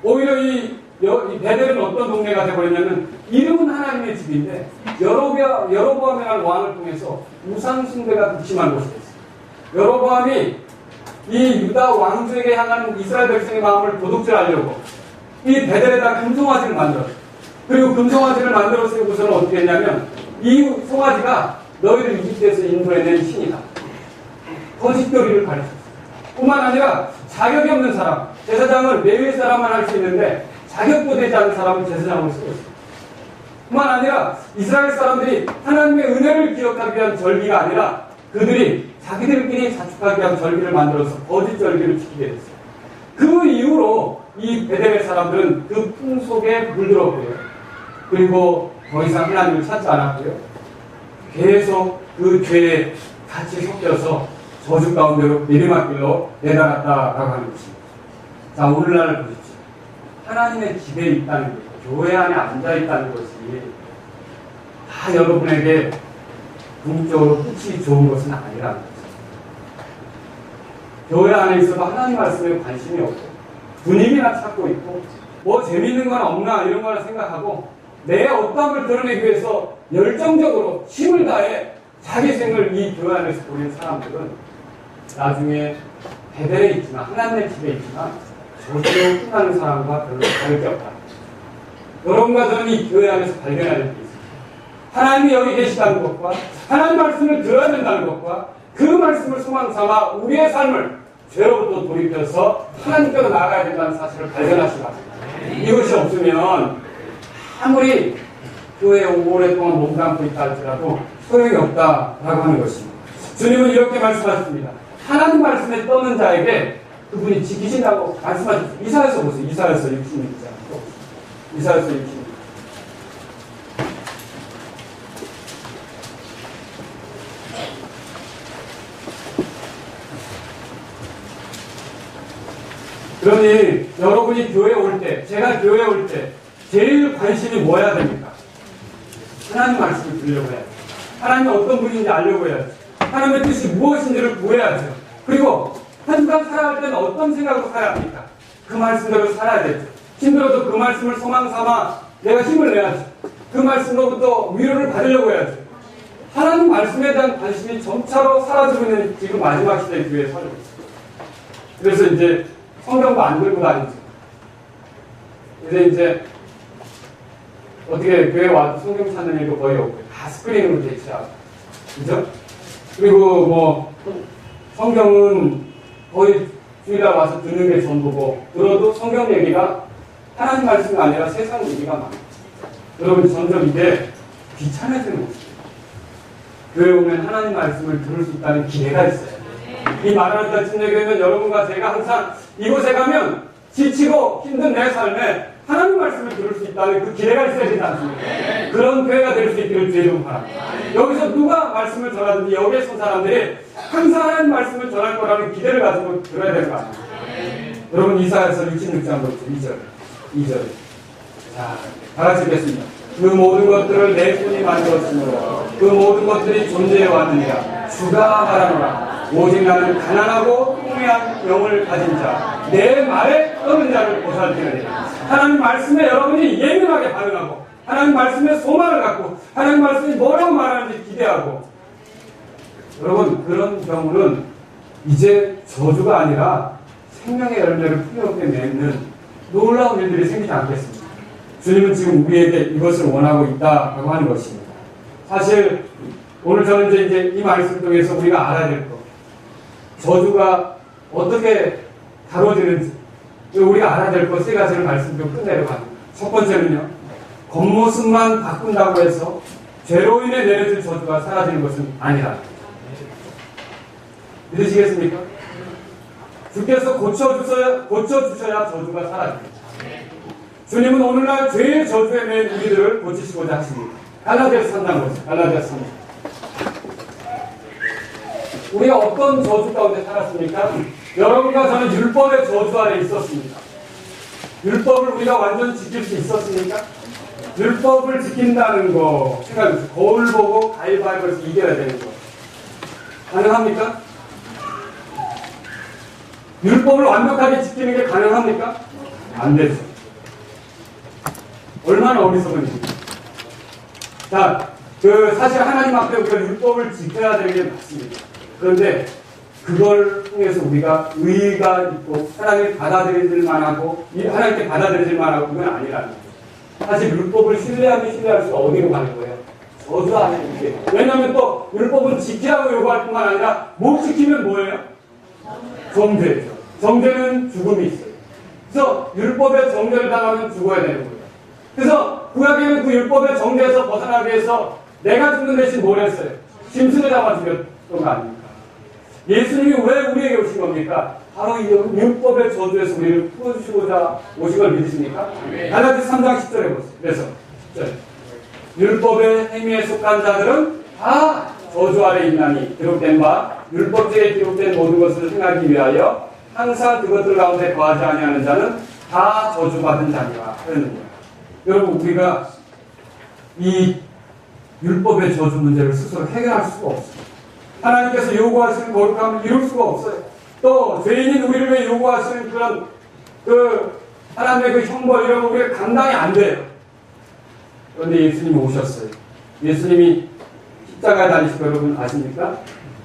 오히려 이 베델은 어떤 동네가 되어버렸냐면 이름은 하나님의 집인데 여로보암이라는 왕을 통해서 우상숭배가 극심한 곳이 됐어요. 여로보암이 이 유다 왕조에게 향한 이스라엘 백성의 마음을 도둑질하려고 이 베델에다 금송아지를 만들었어요. 그리고 금송아지를 만들었을 때 우선은 어떻게 했냐면 이 송아지가 너희를 이집트에서 인도해낸 신이다. 거짓 교리를 가르쳤어요. 뿐만 아니라 자격이 없는 사람, 제사장을 레위 사람만 할 수 있는데 자격도 되지 않은 사람을 제사장으로 쓰고 있어요. 뿐만 아니라 이스라엘 사람들이 하나님의 은혜를 기억하기 위한 절기가 아니라 그들이 자기들끼리 자축하기 위한 절기를 만들어서 거짓 절기를 지키게 됐어요. 그 이후로 이 베델의 사람들은 그 풍속에 물들었고요. 그리고 더 이상 하나님을 찾지 않았고요. 계속 그 죄에 같이 섞여서 저주 가운데로 내리막길로 내려갔다라고 하는 것입니다. 자, 오늘날을 보십시오. 하나님의 집에 있다는 것, 교회 안에 앉아있다는 것이 다 여러분에게 궁극적으로 끝이 좋은 것은 아니라는 거죠. 교회 안에 있어도 하나님 말씀에 관심이 없고 분위기나 찾고 있고 뭐 재밌는 건 없나 이런 거나 생각하고 내 어떠한 걸 드러내기 위해서 열정적으로 힘을 다해 자기 생을 이 교회 안에서 보낸 사람들은 나중에 베델에 있지만 하나님의 집에 있지만 저주로 끝나는 사람과 별로 다를 게 없다. 여러분과 저는 이 교회 안에서 발견해야 될 게 있습니다. 하나님이 여기 계시다는 것과 하나님 말씀을 들어야 된다는 것과 그 말씀을 소망 삼아 우리의 삶을 죄로부터 돌이켜서 하나님께로 나아가야 된다는 사실을 발견하시기 바랍니다. 이것이 없으면 아무리 교회에 오랫동안 몸담고 있다 할지라도 소용이 없다라고 하는 것입니다. 주님은 이렇게 말씀하셨습니다. 하나님 말씀에 떠는 자에게 그분이 지키신다고 말씀하셨습니다. 이사야서 보세요. 이사야서 66장. 이사야서 66장. 그러니 여러분이 교회에 올 때, 제가 교회에 올 때 제일 관심이 뭐야 됩니까? 하나님 말씀을 들으려고 해야죠. 하나님이 어떤 분인지 알려고 해야죠. 하나님의 뜻이 무엇인지를 구해야죠. 그리고 한 주간 살아갈 때는 어떤 생각으로 살아야 합니까? 그 말씀대로 살아야 되죠. 힘들어도 그 말씀을 소망 삼아 내가 힘을 내야죠. 그 말씀으로부터 위로를 받으려고 해야죠. 하나님 말씀에 대한 관심이 점차로 사라지고 있는 지금 마지막 시대의 교회에 살고 있습니다. 그래서 이제 성경도 안 들고 다니죠. 이제 어떻게 교회 와도 성경 찾는 일도 거의 없고 다 스크린으로 대체하고 그죠? 그리고 뭐 성경은 거의 주일날 와서 듣는 게 전부고 들어도 성경 얘기가 하나님 말씀이 아니라 세상 얘기가 많아요. 여러분 점점 이제 귀찮아지는 것입니다. 교회 오면 하나님 말씀을 들을 수 있다는 기대가 있어요. 이 마라나타 침례교회는 여러분과 제가 항상 이곳에 가면 지치고 힘든 내 삶에 하나님 말씀을 들을 수 있다는 그 기대가 있어야 되지 않습니까? 그런 교회가 될 수 있기를 주의 이름으로 바랍니다. 여기서 누가 말씀을 전하든지 여기에 선 사람들이 항상 하나님 말씀을 전할 거라는 기대를 가지고 들어야 될 거 아닙니까? 여러분 이사야서 66장부터 2절. 자, 다 같이 읽겠습니다. 그 모든 것들을 내 손이 만들었으므로 그 모든 것들이 존재해 왔느니라. 주가 말하노라. 오직 나는 가난하고 통회한 영을 가진 자, 내 말에 떠는 자를 보살피느니라. 하나님 말씀에 여러분이 예민하게 반응하고 하나님 말씀에 소망을 갖고 하나님 말씀이 뭐라고 말하는지 기대하고 여러분 그런 경우는 이제 저주가 아니라 생명의 열매를 풍요롭게 맺는 놀라운 일들이 생기지 않겠습니다. 주님은 지금 우리에게 이것을 원하고 있다고 하는 것입니다. 사실 오늘 저는 이제 이 말씀 통해서 우리가 알아야 될 것, 저주가 어떻게 다뤄지는지 우리가 알아야 될 것 세 가지를 말씀 좀 끝내려고 합니다. 첫 번째는요, 겉모습만 바꾼다고 해서 죄로 인해 내려질 저주가 사라지는 것은 아니라. 믿으시겠습니까? 주께서 고쳐주셔야 저주가 사라집니다. 주님은 오늘날 죄의 저주에 매인 우리들을 고치시고자 하십니다. 갈라디아서 3장 보세요. 갈라디아서 3장. 우리가 어떤 저주 가운데 살았습니까? 여러분과 저는 율법의 저주 아래 있었습니다. 율법을 우리가 완전히 지킬 수 있었습니까? 율법을 지킨다는 거 생각해보세요. 거울 보고 가위바위보에서 이겨야 되는 거 가능합니까? 율법을 완벽하게 지키는 게 가능합니까? 안 되죠. 얼마나 어리석은 일입니까? 자, 사실 하나님 앞에 우리가 율법을 지켜야 되는 게 맞습니다. 그런데 그걸 통해서 우리가 의의가 있고 하나님을 받아들여질 만하고 하나님께 받아들여질 만하고 그건 아니라는 거예요. 사실 율법을 신뢰하면 신뢰할수록 어디로 가는 거예요? 저주 안에 있게. 왜냐하면 또 율법은 지키라고 요구할 뿐만 아니라 못 지키면 뭐예요? 정죄죠. 정죄는 죽음이 있어요. 그래서 율법의 정죄를 당하면 죽어야 되는 거예요. 그래서 구약에는 그 율법의 정죄에서 벗어나기 위해서 내가 죽는 대신 뭘 했어요? 짐승을 잡아 죽였던 거 아닙니까? 예수님이 왜 우리에게 오신 겁니까? 바로 이 율법의 저주에서 우리를 풀어주시고자 오신 걸 믿으십니까? 갈라디아서 3장 10절에 보세요. 그래서 10절. 율법의 행위에 속한 자들은 다 저주 아래 있나니 기록된 바 율법책에 기록된 모든 것을 행하기 위하여 항상 그것들 가운데 거하지 아니하는 자는 다 저주받은 자니라 하는 거예요. 여러분 우리가 이 율법의 저주 문제를 스스로 해결할 수가 없어요. 하나님께서 요구하시는 거룩함을 이룰 수가 없어요. 또 죄인인 우리를 위해 요구하시는 그런 하나님의 그 형벌 이런 거 우리가 감당이 안 돼요. 그런데 예수님이 오셨어요. 예수님이 십자가에 달리신 거 여러분 아십니까?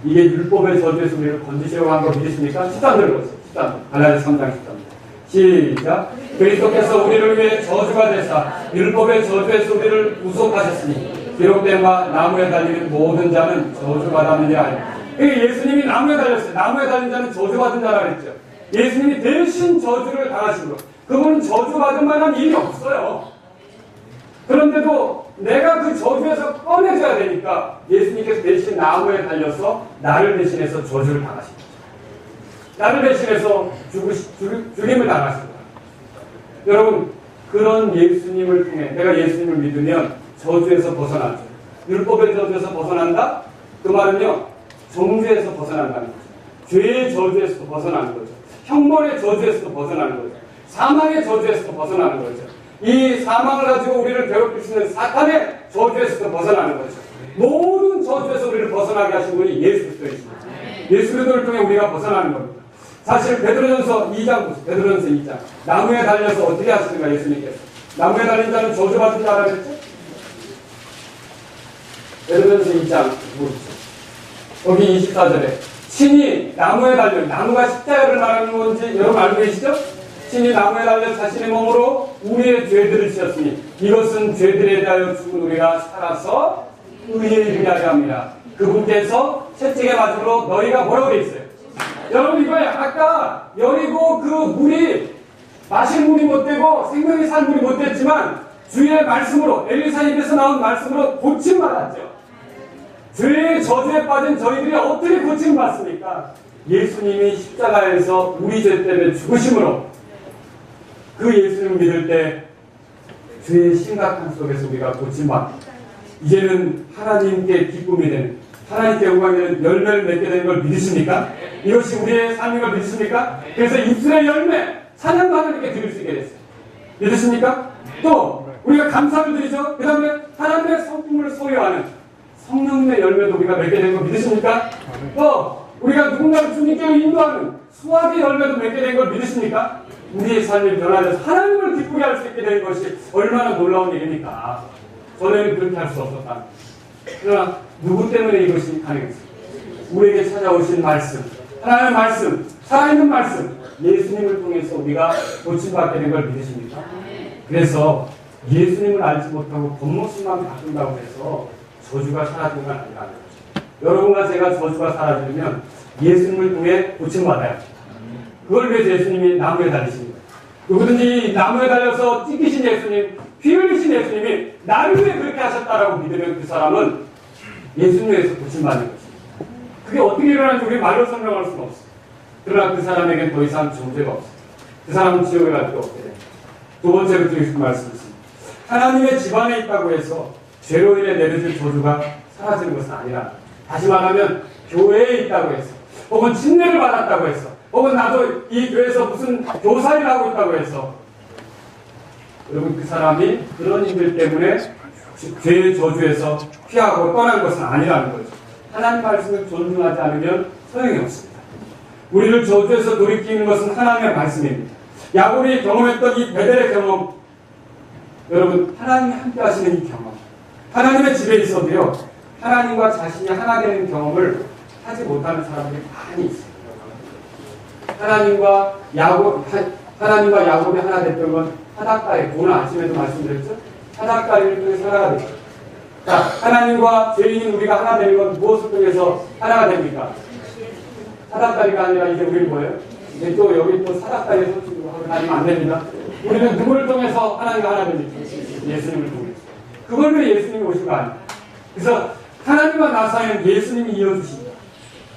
이게 율법의 저주에서 우리를 건지시려고 한 거 믿으십니까? 13절 보세요. 13절. 갈라디아서 3장 13절. 시작. 그리스도께서 우리를 위해 저주가 되사 율법의 저주에서 우리를 구속하셨으니 기록된 바 나무에 달리는 모든 자는 저주받았느니라. 예수님이 나무에 달렸어요. 나무에 달린 자는 저주받은 자라 그랬죠. 예수님이 대신 저주를 당하신 거. 그분은 저주받을 만한 일이 없어요. 그런데도 내가 그 저주에서 꺼내줘야 되니까 예수님께서 대신 나무에 달려서 나를 대신해서 저주를 당하신 거죠. 나를 대신해서 죽임을 당하신 거예요. 여러분 그런 예수님을 통해 내가 예수님을 믿으면 저주에서 벗어나죠. 율법의 저주에서 벗어난다? 그 말은요 정죄에서 벗어난다는 거죠. 죄의 저주에서도 벗어나는 거죠. 형벌의 저주에서도 벗어나는 거죠. 사망의 저주에서도 벗어나는 거죠. 이 사망을 가지고 우리를 괴롭힐 수 있는 사탄의 저주에서도 벗어나는 거죠. 모든 저주에서 우리를 벗어나게 하신 분이 예수 그리스도이십니다. 예수 그리스도를 통해 우리가 벗어나는 겁니다. 사실 베드로전서 2장 보세요. 베드로전서 2장. 나무에 달려서 어떻게 하시는가 예수님께서. 나무에 달린 자는 저주받은 자라 그랬죠? 베드로전서 2장 보십시오. 거기 24절에 친히 나무에 달려 나무가 십자가를 말하는 건지 여러분 알고 계시죠? 친히 나무에 달려 자신의 몸으로 우리의 죄들을 지었으니 이것은 죄들에 대하여 죽은 우리가 살아서 의에 이르게 하려 합니다. 그분께서 채찍에 맞음으로 너희가 뭐라고 돼 있어요? 여러분 이거예요. 아까 여리고 그 물이 마실 물이 못 되고 생명이 살 물이 못 됐지만 주의 말씀으로 엘리사 입에서 나온 말씀으로 고침받았죠. 죄의 저주에 빠진 저희들이 어떻게 고침받습니까? 예수님이 십자가에서 우리 죄 때문에 죽으심으로 그 예수님을 믿을 때 죄의 심각함 속에서 우리가 고침받습니다. 이제는 하나님께 기쁨이 되는 하나님께 영광이 되는 열매를 맺게 되는 걸 믿으십니까? 이것이 우리의 삶인 걸 믿으십니까? 그래서 입술의 열매 찬양도 하나님께 드릴 수 있게 됐어요. 믿으십니까? 또 우리가 감사를 드리죠. 그 다음에 하나님의 성품을 소유하는 성령님의 열매도 우리가 맺게 되는 걸 믿으십니까? 또 우리가 누군가를 주님께 인도하는 수학의 열매도 맺게 된 걸 믿으십니까? 우리의 삶이 변화돼서 하나님을 기쁘게 할 수 있게 되는 것이 얼마나 놀라운 일입니까? 전에는 그렇게 할 수 없었다. 그러나 누구 때문에 이것이 가능했습니까? 우리에게 찾아오신 말씀, 하나님의 말씀, 살아있는 말씀, 예수님을 통해서 우리가 고침받게 된 걸 믿으십니까? 그래서 예수님을 알지 못하고 겉모습만 바꾼다고 해서 저주가 사라지는 건 아니라는 거죠. 여러분과 제가 저주가 사라지면 예수님을 통해 고침받아야 합니다. 그걸 위해 예수님이 나무에 달리십니다. 누구든지 나무에 달려서 찢기신 예수님, 피 흘리신 예수님이 나를 위해 그렇게 하셨다라고 믿으면 그 사람은 예수님에서 고침받는 것입니다. 그게 어떻게 일어나는지 우리 말로 설명할 수는 없어요. 그러나 그 사람에겐 더 이상 존재가 없어요. 그 사람은 지옥에 갈 필요 없게 됩니다. 두 번째로 드리고 싶은 말씀이 있습니다. 하나님의 집안에 있다고 해서 죄로 인해 내려질 저주가 사라지는 것은 아니라, 다시 말하면 교회에 있다고 해서, 혹은 침례를 받았다고 해서, 혹은 나도 이 교회에서 무슨 교사를 하고 있다고 해서, 여러분 그 사람이 그런 일들 때문에 죄의 저주에서 피하고 떠난 것은 아니라는 거죠. 하나님 말씀을 존중하지 않으면 소용이 없습니다. 우리를 저주에서 돌이키는 것은 하나님의 말씀입니다. 야곱이 경험했던 이 베델의 경험, 여러분 하나님이 함께 하시는 이 경험, 하나님의 집에 있어도요 하나님과 자신이 하나 되는 경험을 하지 못하는 사람들이 많이 있어요. 하나님과 야곱이 하나 됐던 건 하닷가에, 오늘 아침에도 말씀드렸죠? 하닷가를 통해서 하나가 됐죠. 자, 하나님과 죄인인 우리가 하나 되는 건 무엇을 통해서 하나가 됩니까? 사닥다리가 아니라 이제 우리는 뭐예요? 이제 또 여기 또 사닥다리 소식으로 하고 다니면 안 됩니다. 우리는 누구를 통해서 하나님과 하나 됩니까? 예수님을 통해서. 그걸 왜 예수님이 오신 거 아니에요? 그래서 하나님과 나 사이는 예수님이 이어주십니다.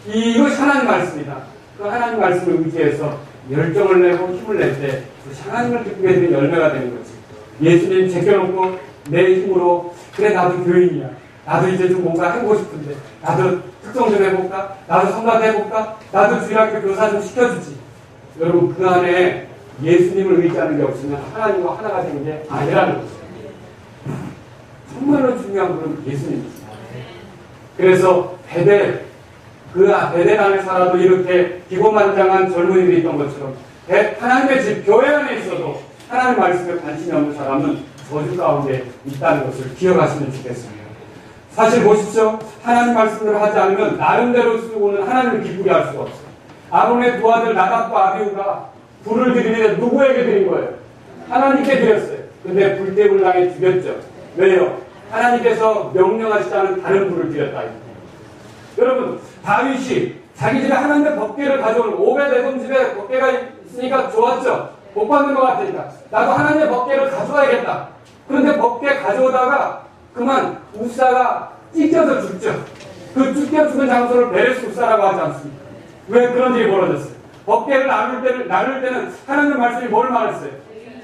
이것이 하나님 말씀이다. 그 하나님 말씀을 의지해서 열정을 내고 힘을 낼 때 하나님을 기쁘게 되는 열매가 되는 거지. 예수님 제껴놓고 내 힘으로 그래 나도 교인이야. 나도 이제 좀 뭔가 해보고 싶은데 나도 특성 좀 해볼까? 나도 성가대 해볼까? 나도 주일학교 교사 좀 시켜주지. 여러분 그 안에 예수님을 의지하는 게 없으면 하나님과 하나가 되는 게 아니라는 거죠. 정말로 중요한 분은 예수님입니다. 그래서 베델 안에 살아도 이렇게 기고만장한 젊은이들이 있던 것처럼 하나님의 집, 교회 안에 있어도 하나님 말씀에 관심이 없는 사람은 저주 가운데 있다는 것을 기억하시면 좋겠습니다. 사실 보십시오. 하나님 말씀을 하지 않으면 나름대로 쓰고는 하나님을 기쁘게 할 수가 없어요. 아론의 두 아들 나답과 아비후가 불을 드리는데 누구에게 드린 거예요? 하나님께 드렸어요. 근데 불때불당에 죽였죠. 왜요? 하나님께서 명령하시지 않은 다른 불을 드렸다. 여러분 다윗이 자기 집에 하나님의 법궤를 가져오는 오벳에돔 집에 법궤가 있으니까 좋았죠. 복 받는 것 같으니까 나도 하나님의 법궤를 가져와야겠다. 그런데 법궤 가져오다가 그만 우사가 찢겨져 죽죠. 그 찢겨 죽은 장소를 베레스 우사라고 하지 않습니까? 왜 그런 일이 벌어졌어요? 법궤를 나눌 때는 하나님의 말씀이 뭘 말했어요?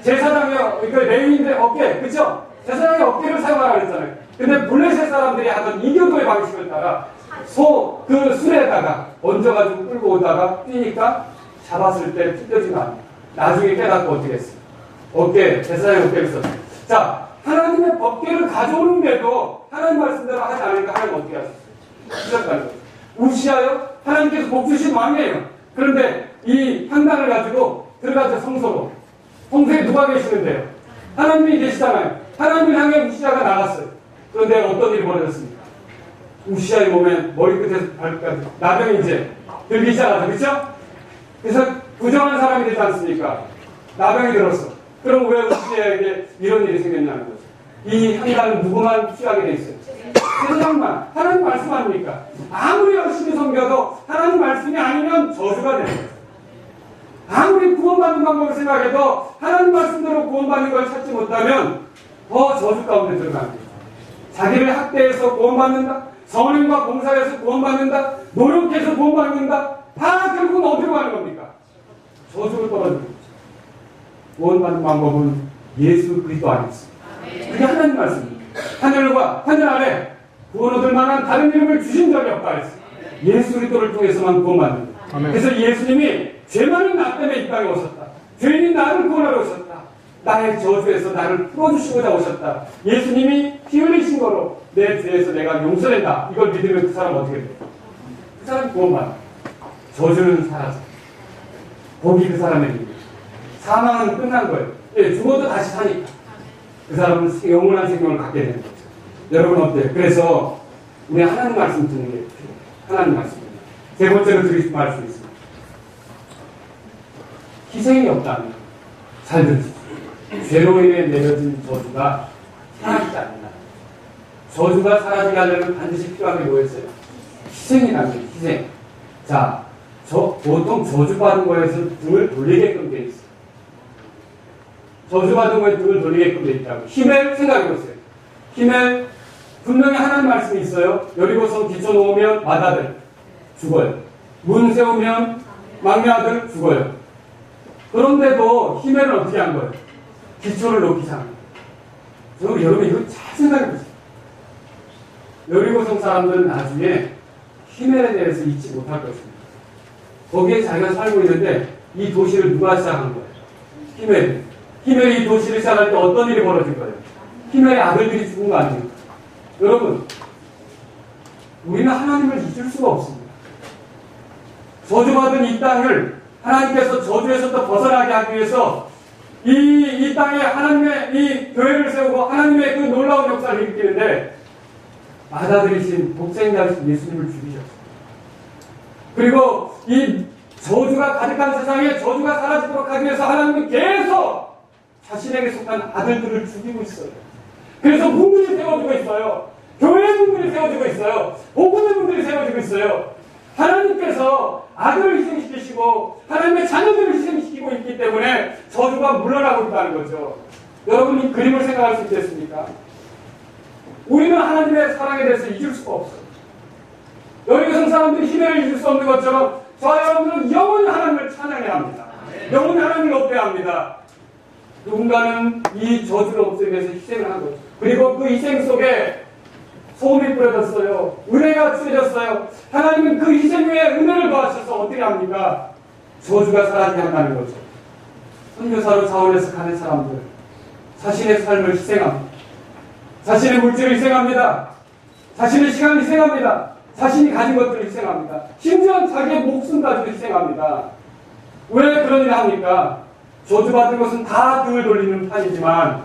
제사장의 그 레위인들의 어깨, 그죠? 제사장의 어깨를 사용하라고 그랬잖아요. 근데 블레셋 사람들이 하던 이교도의 방식을 따라 그 술에다가 얹어가지고 끌고 오다가 뛰니까 잡았을 때 찢겨진 거 아니에요. 나중에 깨닫고 어떻게 했어요? 제사장의 어깨를 썼어요. 자, 하나님의 법궤를 가져오는데도 하나님 말씀대로 하지 않으니까 하나님 어떻게 하셨어요? 시작하는 거예요. 우시아요? 하나님께서 복 주신 왕이에요. 그런데 이 향단을 가지고 들어가서 성소로. 성소에 누가 계시는데요? 하나님이 계시잖아요. 하나님을 향해 우시아가 나갔어요. 그런데 어떤 일이 벌어졌습니까? 우시아의 몸에 머리끝에서 발끝까지 나병이 이제 들기 시작하죠. 그렇죠? 그래서 부정한 사람이 되지 않습니까? 나병이 들었어. 그럼 왜 우시아에게 이런 일이 생겼냐는 거죠. 이 향단은 누구만 취하게 돼 있어요? 세상만. 하나님 말씀 아닙니까? 아무리 열심히 섬겨도 하나님 말씀이 아니면 저주가 되는 거예요. 아무리 구원받는 방법을 생각해도 하나님 말씀대로 구원받는 걸 찾지 못하면 더 저주 가운데 들어가는 거예요. 자기를 학대해서 구원받는다? 성령과 봉사해서 구원받는다? 노력해서 구원받는다? 다 결국은 어디로 가는 겁니까? 저주로 떨어지는 거죠. 구원받는 방법은 예수 그리스도 안에 있습니다. 그게 하나님 말씀입니다. 하늘 아래 구원 얻을 만한 다른 이름을 주신 적이 없다 했어요. 예수 그리스도를 통해서만 구원받는 거예요. 그래서 예수님이 죄 많은 나 때문에 이 땅에 오셨다. 죄인인 나를 구원하러 오셨다. 나의 저주에서 나를 풀어주시고자 오셨다. 예수님이 피 흘리신 거로 내 죄에서 내가 용서된다. 이걸 믿으면 그 사람 어떻게 돼요? 그 사람 구원받아. 저주는 사라져. 복이 그 사람의 일이에요. 사망은 끝난 거예요. 예, 죽어도 다시 사니까. 그 사람은 영원한 생명을 갖게 되는 거죠. 여러분 어때요? 그래서 우리 하나님 말씀 듣는 게 필요해요. 하나님 말씀입니다. 세 번째로 드릴 말씀이 있습니다. 희생이 없다면 잘 들으십시오. 죄로 인해 내려진 저주가 사라지지 않는다. 저주가 사라지게 하려면 반드시 필요한 게 뭐였어요? 희생이라는 거예요. 희생. 자, 보통 저주받은 거에서 등을 돌리게끔 돼 있어요. 저주받은 거에 등을 돌리게끔 돼 있다고. 히멜 생각해보세요. 히멜 분명히 하나님 말씀이 있어요. 여리고성 기초 놓으면 맏아들 죽어요. 문 세우면 막내 아들 죽어요. 그런데도 히멜은 어떻게 한 거예요? 기초를 높이지 않아요. 여러분 이거 잘 생각해보세요. 여리고성 사람들은 나중에 히멜에 대해서 잊지 못할 것입니다. 거기에 자기가 살고 있는데 이 도시를 누가 시작한 거예요? 히멜이 이 도시를 시작할 때 어떤 일이 벌어진 거예요? 히멜의 아들들이 죽은 거 아닙니까? 여러분, 우리는 하나님을 잊을 수가 없습니다. 저주받은 이 땅을 하나님께서 저주에서부터 벗어나게 하기 위해서 이 땅에 하나님의 이 교회를 세우고 하나님의 그 놀라운 역사를 일으키는데 맏아들이신 독생자이신 예수님을 죽이셨습니다. 그리고 이 저주가 가득한 세상에 저주가 사라지도록 하기 위해서 하나님은 계속 자신에게 속한 아들들을 죽이고 있어요. 그래서 문들이 세워지고 있어요. 교회 문들이 세워지고 있어요. 복음의 문들이 세워지고 있어요. 하나님께서 아들을 희생시키시고 하나님의 자녀들을 희생시키고 있기 때문에 저주가 물러나고 있다는 거죠. 여러분 이 그림을 생각할 수 있겠습니까? 우리는 하나님의 사랑에 대해서 잊을 수가 없어요. 여리고성 사람들이 히멜을 잊을 수 없는 것처럼 저와 여러분들은 영원히 하나님을 찬양해야 합니다. 영원히 하나님을 높여야 합니다. 누군가는 이 저주를 없애기 위해서 희생을 한 거죠. 그리고 그 희생 속에 소금이 뿌려졌어요. 은혜가 추해졌어요. 하나님은 그 희생 위에 은혜를 더하셔서 어떻게 합니까? 저주가 사라지게 한다는 거죠. 선교사로 자원해서 가는 사람들, 자신의 삶을 희생합니다. 자신의 물질을 희생합니다. 자신의 시간을 희생합니다. 자신이 가진 것들을 희생합니다. 심지어 자기의 목숨까지도 희생합니다. 왜 그런 일을 합니까? 저주받은 것은 다 등을 돌리는 판이지만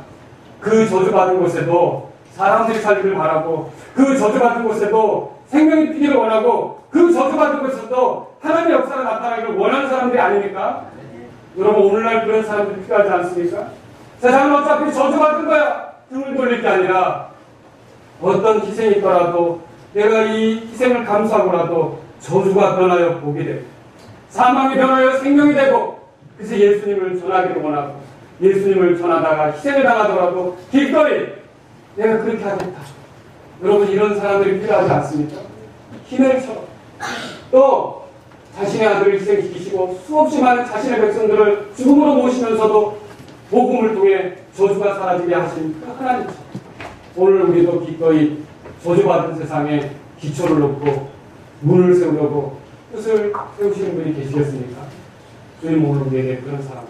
그 저주받은 곳에도 사람들이 살기를 바라고, 그 저주받은 곳에도 생명이 피기를 원하고, 그 저주받은 곳에서도 하나님의 역사가 나타나기를 원하는 사람들이 아닙니까? 여러분, 오늘날 그런 사람들이 필요하지 않습니까? 세상은 어차피 저주받은 거야. 등을 돌릴 게 아니라 어떤 희생이 있더라도 내가 이 희생을 감수하고라도 저주가 변하여 복이 되고 사망이 변하여 생명이 되고, 그래서 예수님을 전하기를 원하고 예수님을 전하다가 희생을 당하더라도 기꺼이 내가 그렇게 하겠다. 여러분, 이런 사람들이 필요하지 않습니까? 히멜처럼 또 자신의 아들을 희생시키시고 수없이 많은 자신의 백성들을 죽음으로 모시면서도 복음을 통해 저주가 사라지게 하신 그 하나님처럼 오늘 우리도 기꺼이 저주받은 세상에 기초를 놓고 문을 세우려고 뜻을 세우시는 분이 계시겠습니까? 주님 오늘 우리에게 그런 사람을